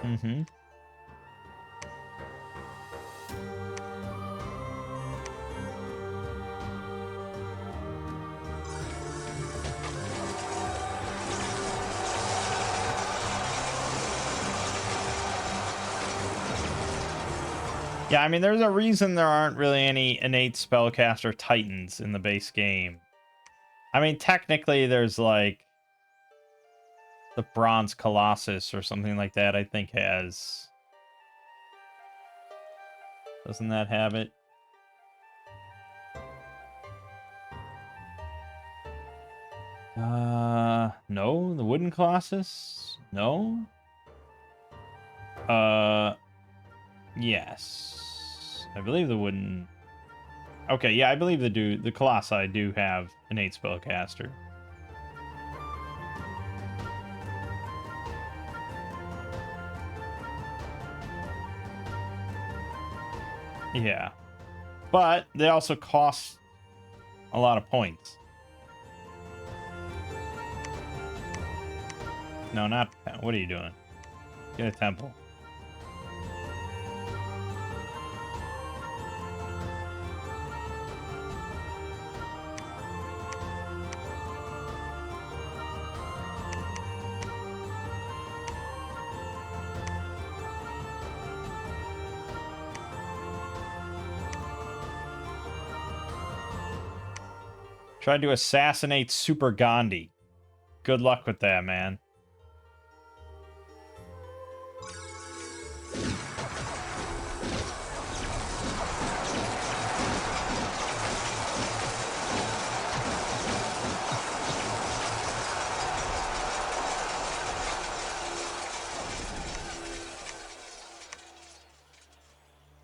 Mm-hmm. Yeah, I mean, there's a reason there aren't really any innate spellcaster titans in the base game. I mean, technically, there's like the Bronze Colossus or something like that, I think has. Doesn't that have it? No, the Wooden Colossus? No? Yes. I believe the Wooden... Okay, yeah, I believe the Colossi do have innate spellcaster. Yeah. But they also cost a lot of points. No, not... What are you doing? Get a temple. Tried to assassinate Super Gandhi. Good luck with that, man.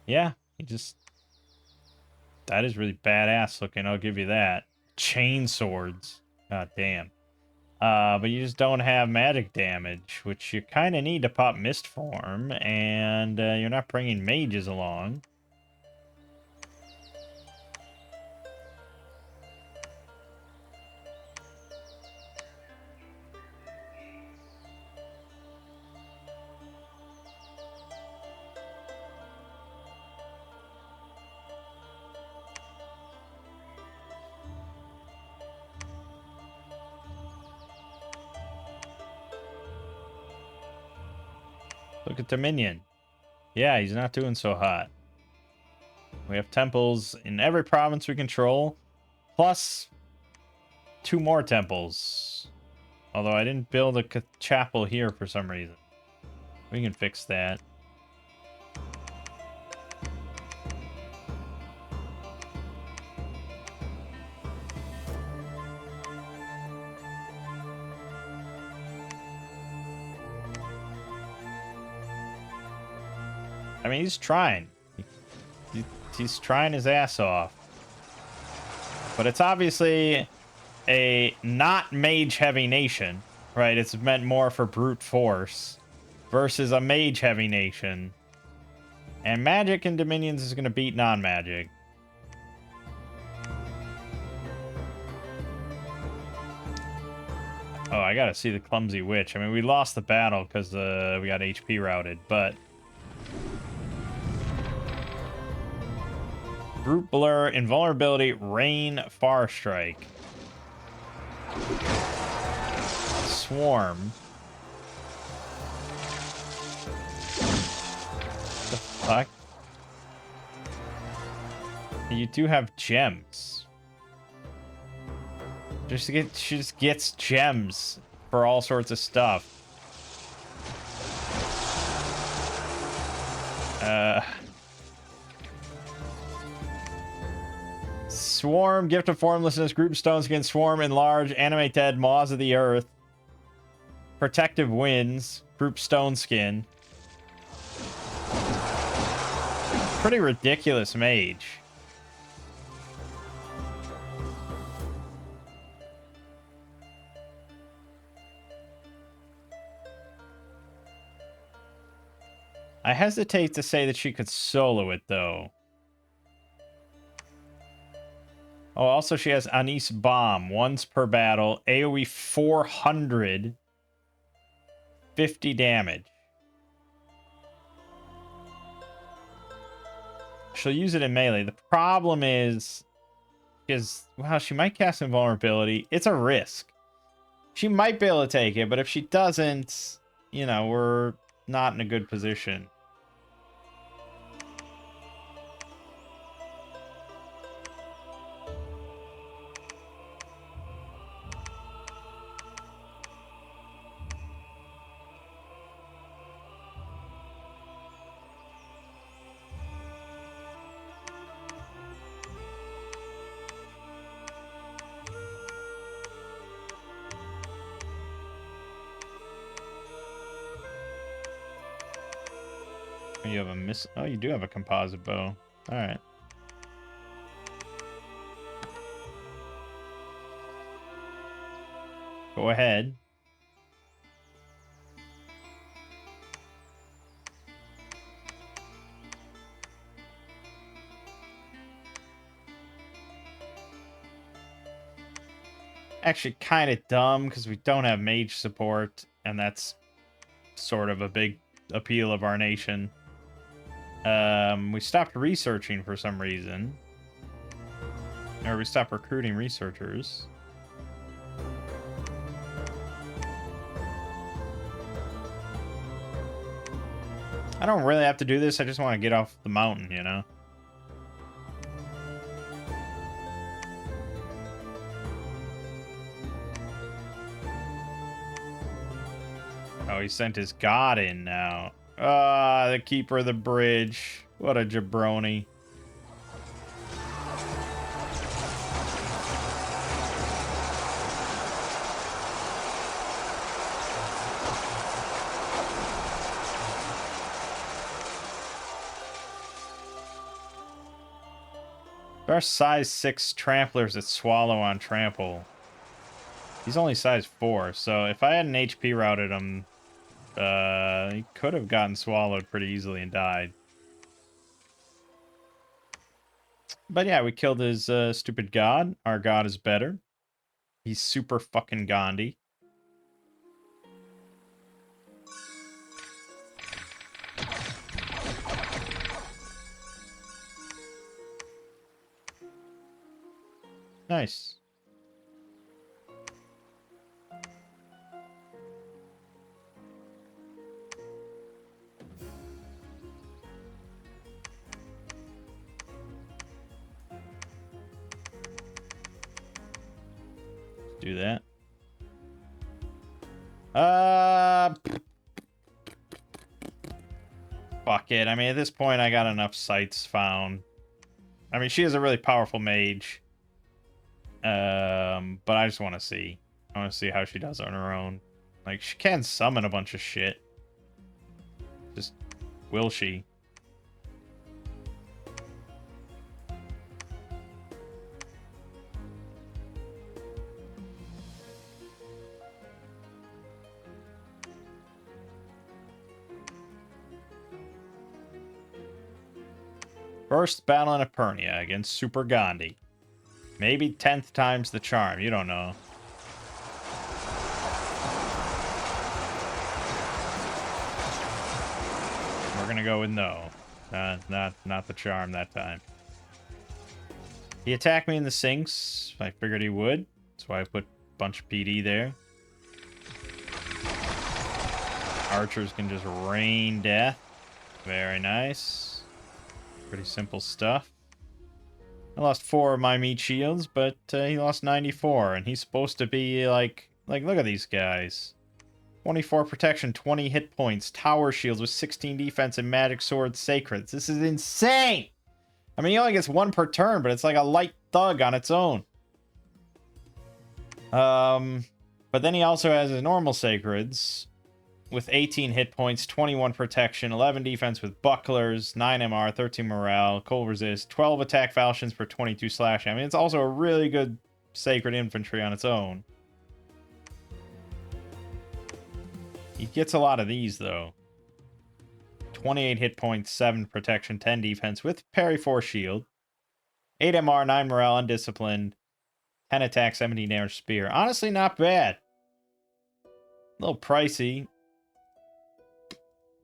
Yeah, he just... That is really badass looking, I'll give you that. Chain swords. God damn. But you just don't have magic damage, which you kind of need to pop Mistform, and you're not bringing mages along. Look at the minion. Yeah, he's not doing so hot. We have temples in every province we control, plus 2 more temples. Although I didn't build a chapel here for some reason. We can fix that. I mean, he's trying. He's trying his ass off. But it's obviously a not mage-heavy nation, right? It's meant more for brute force versus a mage-heavy nation. And magic and dominions is going to beat non-magic. Oh, I gotta see the Clumsy Witch. I mean, we lost the battle because we got HP routed, but... Brute Blur, Invulnerability, Rain, Far Strike. Swarm. The fuck? You do have gems. She just gets gems for all sorts of stuff. Swarm, Gift of Formlessness, Group Stones can swarm, enlarge, animate dead, Maws of the Earth. Protective Winds, Group Stone Skin. Pretty ridiculous mage. I hesitate to say that she could solo it, though. Oh, also she has Anis Bomb. Once per battle. AoE 400. 50 damage. She'll use it in melee. The problem is wow, she might cast Invulnerability. It's a risk. She might be able to take it, but if she doesn't, you know, we're not in a good position. You have a oh, you do have a composite bow. All right. Go ahead. Actually, kind of dumb because we don't have mage support, and that's sort of a big appeal of our nation. We stopped researching for some reason. Or we stopped recruiting researchers. I don't really have to do this. I just want to get off the mountain, you know? Oh, he sent his god in now. Ah, the keeper of the bridge. What a jabroni. There are size 6 tramplers that swallow on trample. He's only size 4, so if I hadn't HP routed him, he could have gotten swallowed pretty easily and died. But yeah, we killed his stupid god. Our god is better. He's super fucking Gandhi. Nice. Do that. Fuck it. I mean, at this point, I got enough sites found. I mean, she is a really powerful mage. But I just want to see. I want to see how she does on her own. Like, she can summon a bunch of shit. Just, will she? First battle in Epernia against Super Gandhi. Maybe 10th time's the charm. You don't know. We're gonna go with no. Not the charm that time. He attacked me in the sinks. I figured he would. That's why I put a bunch of PD there. Archers can just rain death. Very nice. Pretty simple stuff. I lost 4 of my meat shields, but he lost 94, and he's supposed to be like look at these guys. 24 protection, 20 hit points, tower shields with 16 defense, and magic sword sacreds. This is insane! I mean, he only gets 1 per turn, but it's like a light thug on its own. But then he also has his normal sacreds with 18 hit points, 21 protection, 11 defense with bucklers, 9 MR, 13 morale, cold resist, 12 attack falchions for 22 slash. I mean, it's also a really good sacred infantry on its own. He gets a lot of these, though. 28 hit points, 7 protection, 10 defense with parry 4 shield, 8 MR, 9 morale, undisciplined, 10 attack, 17 damage spear. Honestly, not bad. A little pricey.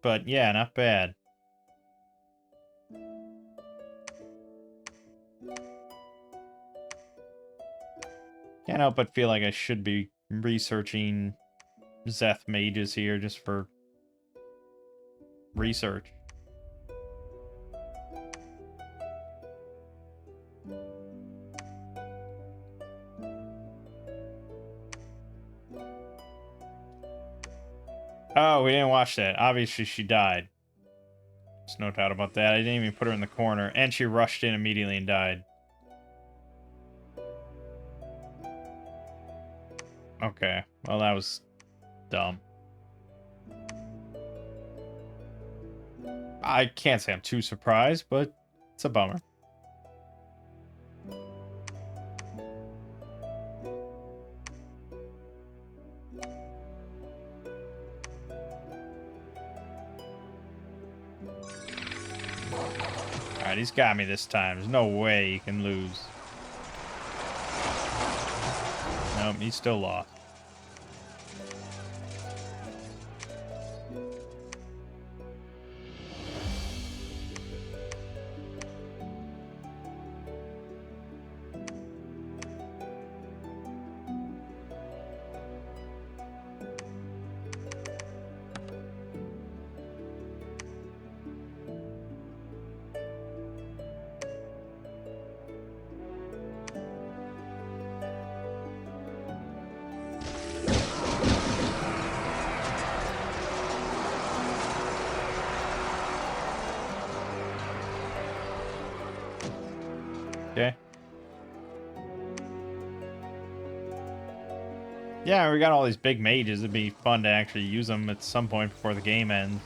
But yeah, not bad. Can't help but feel like I should be researching Zeth mages here just for research. Oh, we didn't watch that. Obviously, she died. There's no doubt about that. I didn't even put her in the corner. And she rushed in immediately and died. Okay. Well, that was dumb. I can't say I'm too surprised, but it's a bummer. Alright, he's got me this time. There's no way he can lose. Nope, he's still lost. Okay. Yeah, we got all these big mages. It'd be fun to actually use them at some point before the game ends.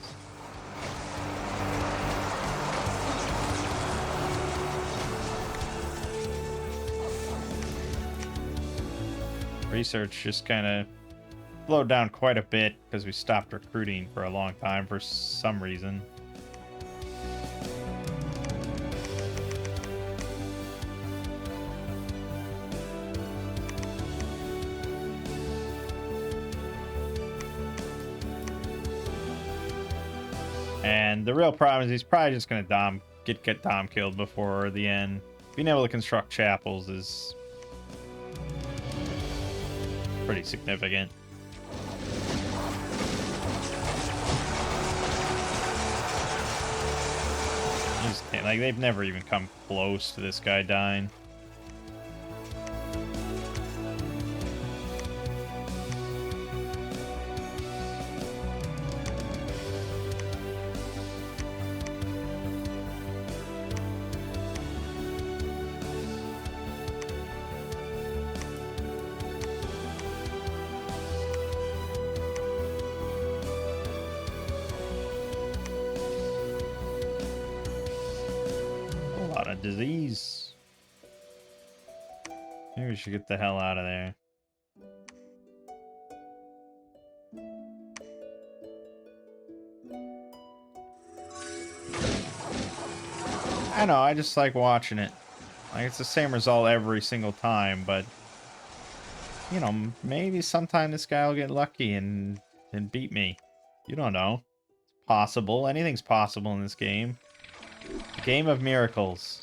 Research just kind of slowed down quite a bit because we stopped recruiting for a long time for some reason. And the real problem is he's probably just going to get dom killed before the end. Being able to construct chapels is pretty significant. Like, they've never even come close to this guy dying. Disease. Maybe we should get the hell out of there. I know, I just like watching it. Like, it's the same result every single time, but you know, maybe sometime this guy will get lucky and beat me. You don't know. It's possible. Anything's possible in this game. Game of miracles.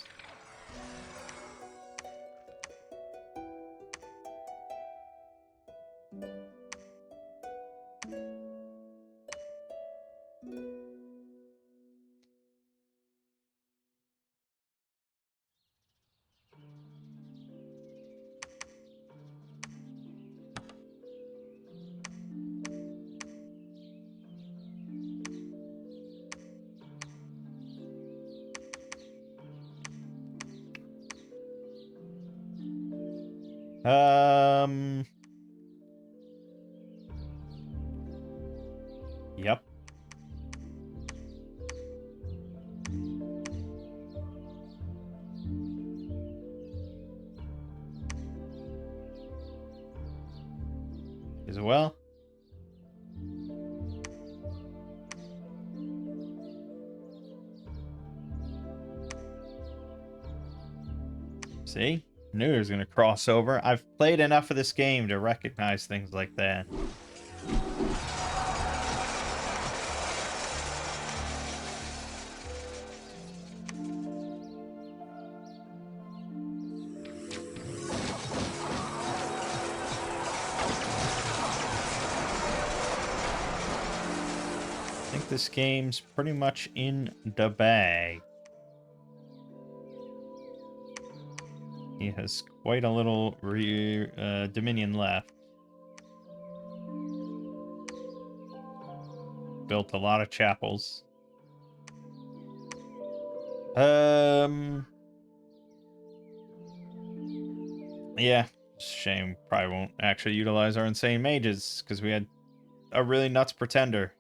Yep. As well. See? Knew he was going to cross over. I've played enough of this game to recognize things like that. I think this game's pretty much in the bag. He has quite a little Dominion left. Built a lot of chapels. Yeah, shame. Probably won't actually utilize our insane mages because we had a really nuts pretender.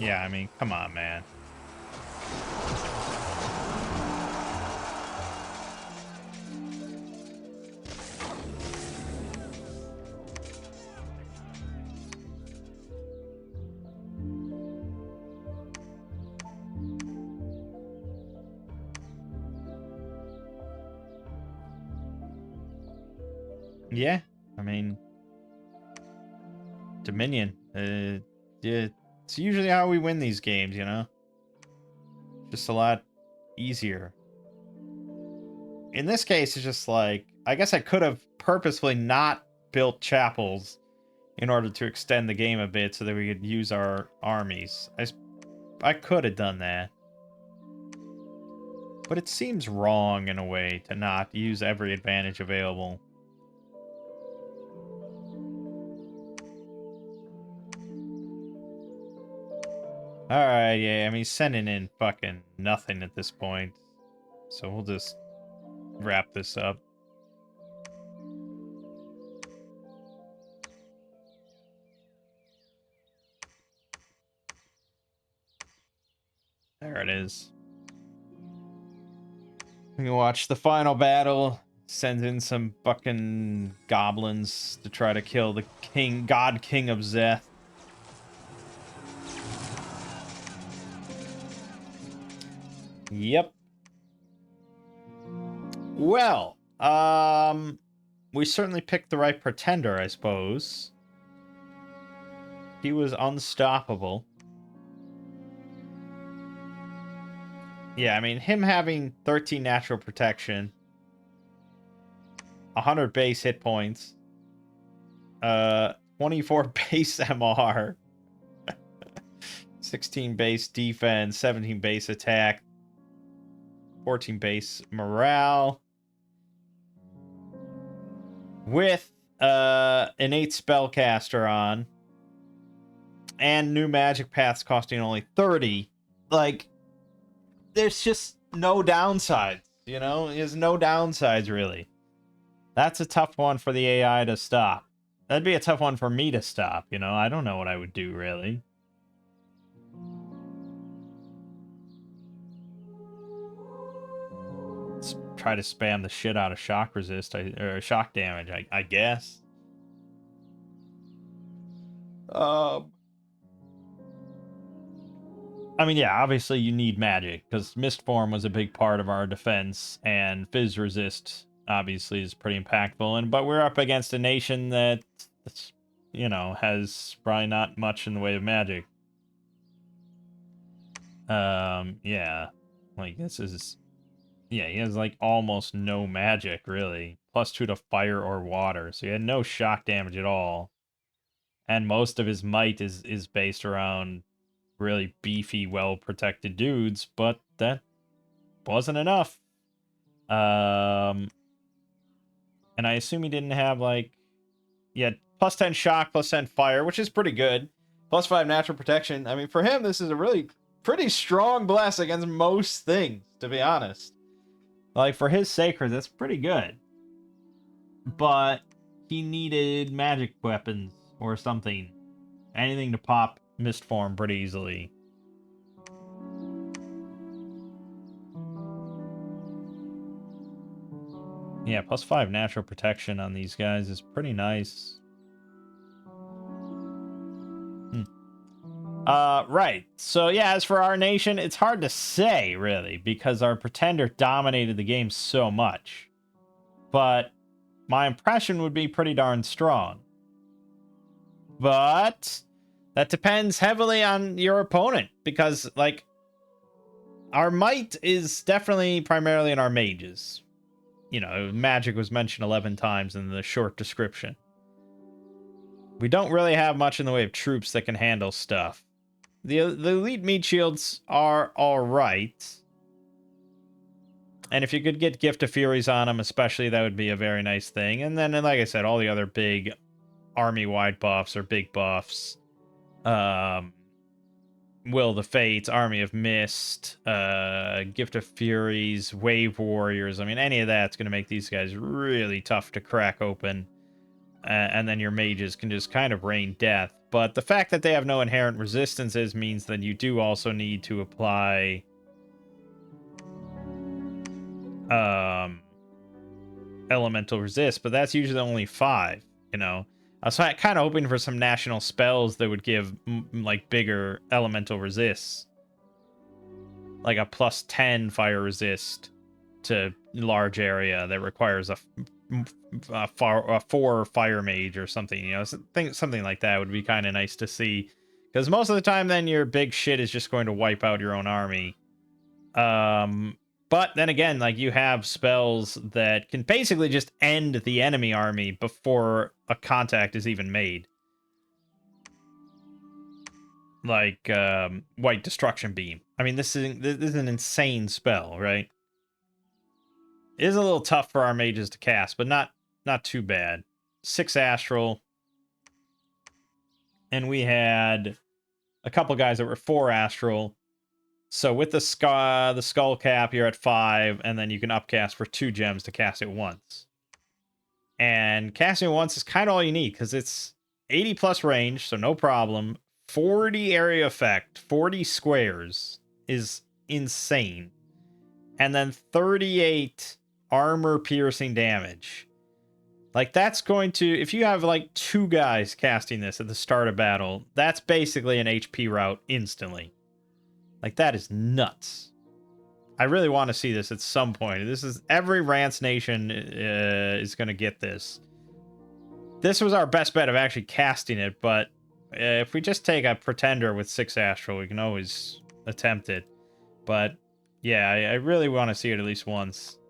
Yeah, I mean, come on, man. Yeah, I mean, Dominion. Yeah, it's usually how we win these games, you know? Just a lot easier. In this case, it's just like, I guess I could have purposefully not built chapels in order to extend the game a bit so that we could use our armies. I could have done that. But it seems wrong in a way to not use every advantage available. Alright, yeah, I mean, sending in fucking nothing at this point. So we'll just wrap this up. There it is. We can watch the final battle. Sends in some fucking goblins to try to kill the god king of Zeth. Yep. Well, we certainly picked the right pretender, I suppose. He was unstoppable. Yeah, I mean, him having 13 natural protection, 100 base hit points, 24 base MR, 16 base defense, 17 base attack, 14 base morale, with innate spellcaster on, and new magic paths costing only 30. Like, there's just no downsides, you know? There's no downsides, really. That's a tough one for the AI to stop. That'd be a tough one for me to stop, you know? I don't know what I would do, really. Let's try to spam the shit out of shock resist, or shock damage, I guess. I mean, yeah, obviously you need magic, because Mist Form was a big part of our defense, and Fizz Resist, obviously, is pretty impactful. But we're up against a nation that, you know, has probably not much in the way of magic. Yeah. Like, this is... Yeah, he has, like, almost no magic, really. +2 to fire or water, so he had no shock damage at all. And most of his might is based around really beefy, well-protected dudes, but that wasn't enough. And I assume he didn't have, like... Yeah, plus 10 shock, plus 10 fire, which is pretty good. Plus 5 natural protection. I mean, for him, this is a really pretty strong bless against most things, to be honest. Like, for his sacred, that's pretty good. But he needed magic weapons or something. Anything to pop mist form pretty easily. Yeah, plus 5 natural protection on these guys is pretty nice. Right. So yeah, as for our nation, it's hard to say, really, because our pretender dominated the game so much. But my impression would be pretty darn strong. But that depends heavily on your opponent, because, like, our might is definitely primarily in our mages. You know, magic was mentioned 11 times in the short description. We don't really have much in the way of troops that can handle stuff. The elite meat shields are alright. And if you could get Gift of Furies on them, especially, that would be a very nice thing. And then, like I said, all the other big army-wide buffs or big buffs. Will of the Fates, Army of Mist, Gift of Furies, Wave Warriors. I mean, any of that's going to make these guys really tough to crack open. And then your mages can just kind of rain death. But the fact that they have no inherent resistances means that you do also need to apply elemental resist, but that's usually only 5, you know. I was kind of hoping for some national spells that would give like bigger elemental resists, like a plus 10 fire resist to large area that requires a 4 fire mage or something, you know. Something like that would be kind of nice to see, because most of the time then your big shit is just going to wipe out your own army. But then again, like, you have spells that can basically just end the enemy army before a contact is even made. Like, White Destruction Beam. I mean, this is an insane spell, right? It is a little tough for our mages to cast, but not too bad. 6 astral. And we had a couple guys that were 4 astral. So with the skull cap, you're at 5, and then you can upcast for 2 gems to cast it once. And casting it once is kind of all you need, because it's 80 plus range, so no problem. 40 area effect, 40 squares is insane. And then 38 armor piercing damage. Like, that's going to, if you have like 2 guys casting this at the start of battle, that's basically an HP route instantly. Like, that is nuts. I really want to see this at some point. This is, every Rance nation is going to get this. This was our best bet of actually casting it, but if we just take a pretender with 6 astral, we can always attempt it. But yeah, I really want to see it at least once.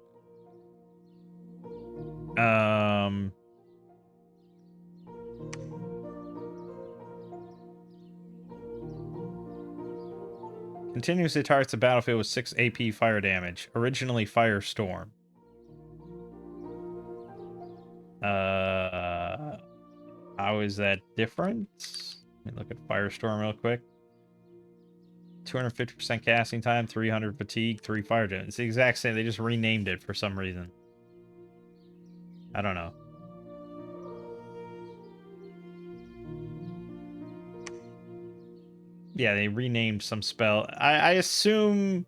Continuously targets the battlefield with 6 AP fire damage. Originally Firestorm. How is that different? Let me look at Firestorm real quick. 250% casting time, 300 fatigue, 3 fire damage. It's the exact same. They just renamed it for some reason. I don't know. Yeah, they renamed some spell. I assume...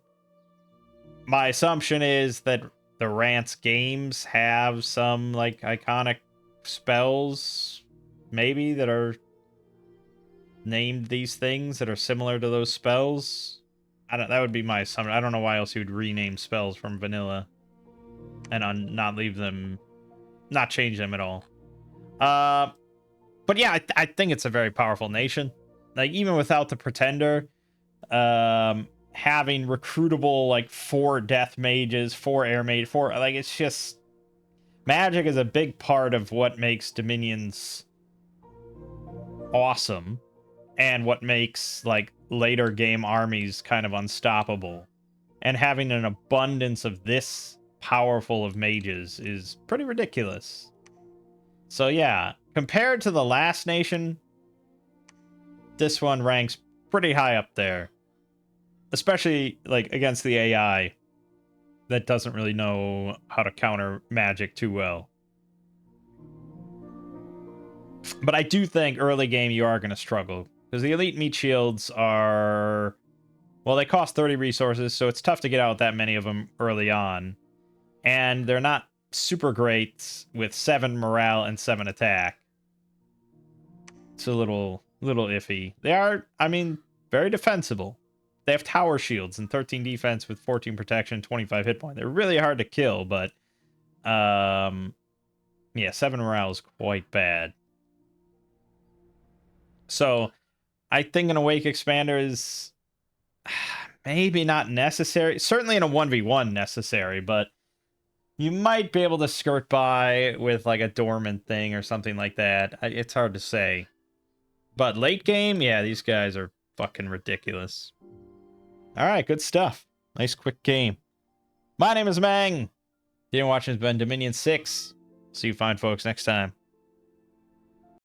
My assumption is that the Rance games have some, like, iconic spells, maybe, that are named these things that are similar to those spells. That would be my assumption. I don't know why else you would rename spells from vanilla and not leave them, not change them at all. But yeah, I think it's a very powerful nation. Like, even without the pretender, having recruitable, like, 4 death mages, 4 air mage, 4, like, it's just, magic is a big part of what makes Dominions awesome, and what makes, like, later game armies kind of unstoppable. And having an abundance of this powerful of mages is pretty ridiculous. So yeah, compared to the last nation, this one ranks pretty high up there. Especially, like, against the AI that doesn't really know how to counter magic too well. But I do think early game you are going to struggle. Because the elite meat shields are... Well, they cost 30 resources, so it's tough to get out that many of them early on. And they're not super great with 7 morale and 7 attack. It's a little iffy. They are, I mean, very defensible. They have tower shields and 13 defense with 14 protection, 25 hit point. They're really hard to kill, but yeah, 7 morale is quite bad. So I think an Awake Expander is maybe not necessary. Certainly in a 1v1 necessary, but you might be able to skirt by with like a dormant thing or something like that. It's hard to say. But late game, yeah, these guys are fucking ridiculous. All right, good stuff. Nice quick game. My name is Mangg. You've been watching has been Dominion 6. See you fine folks next time.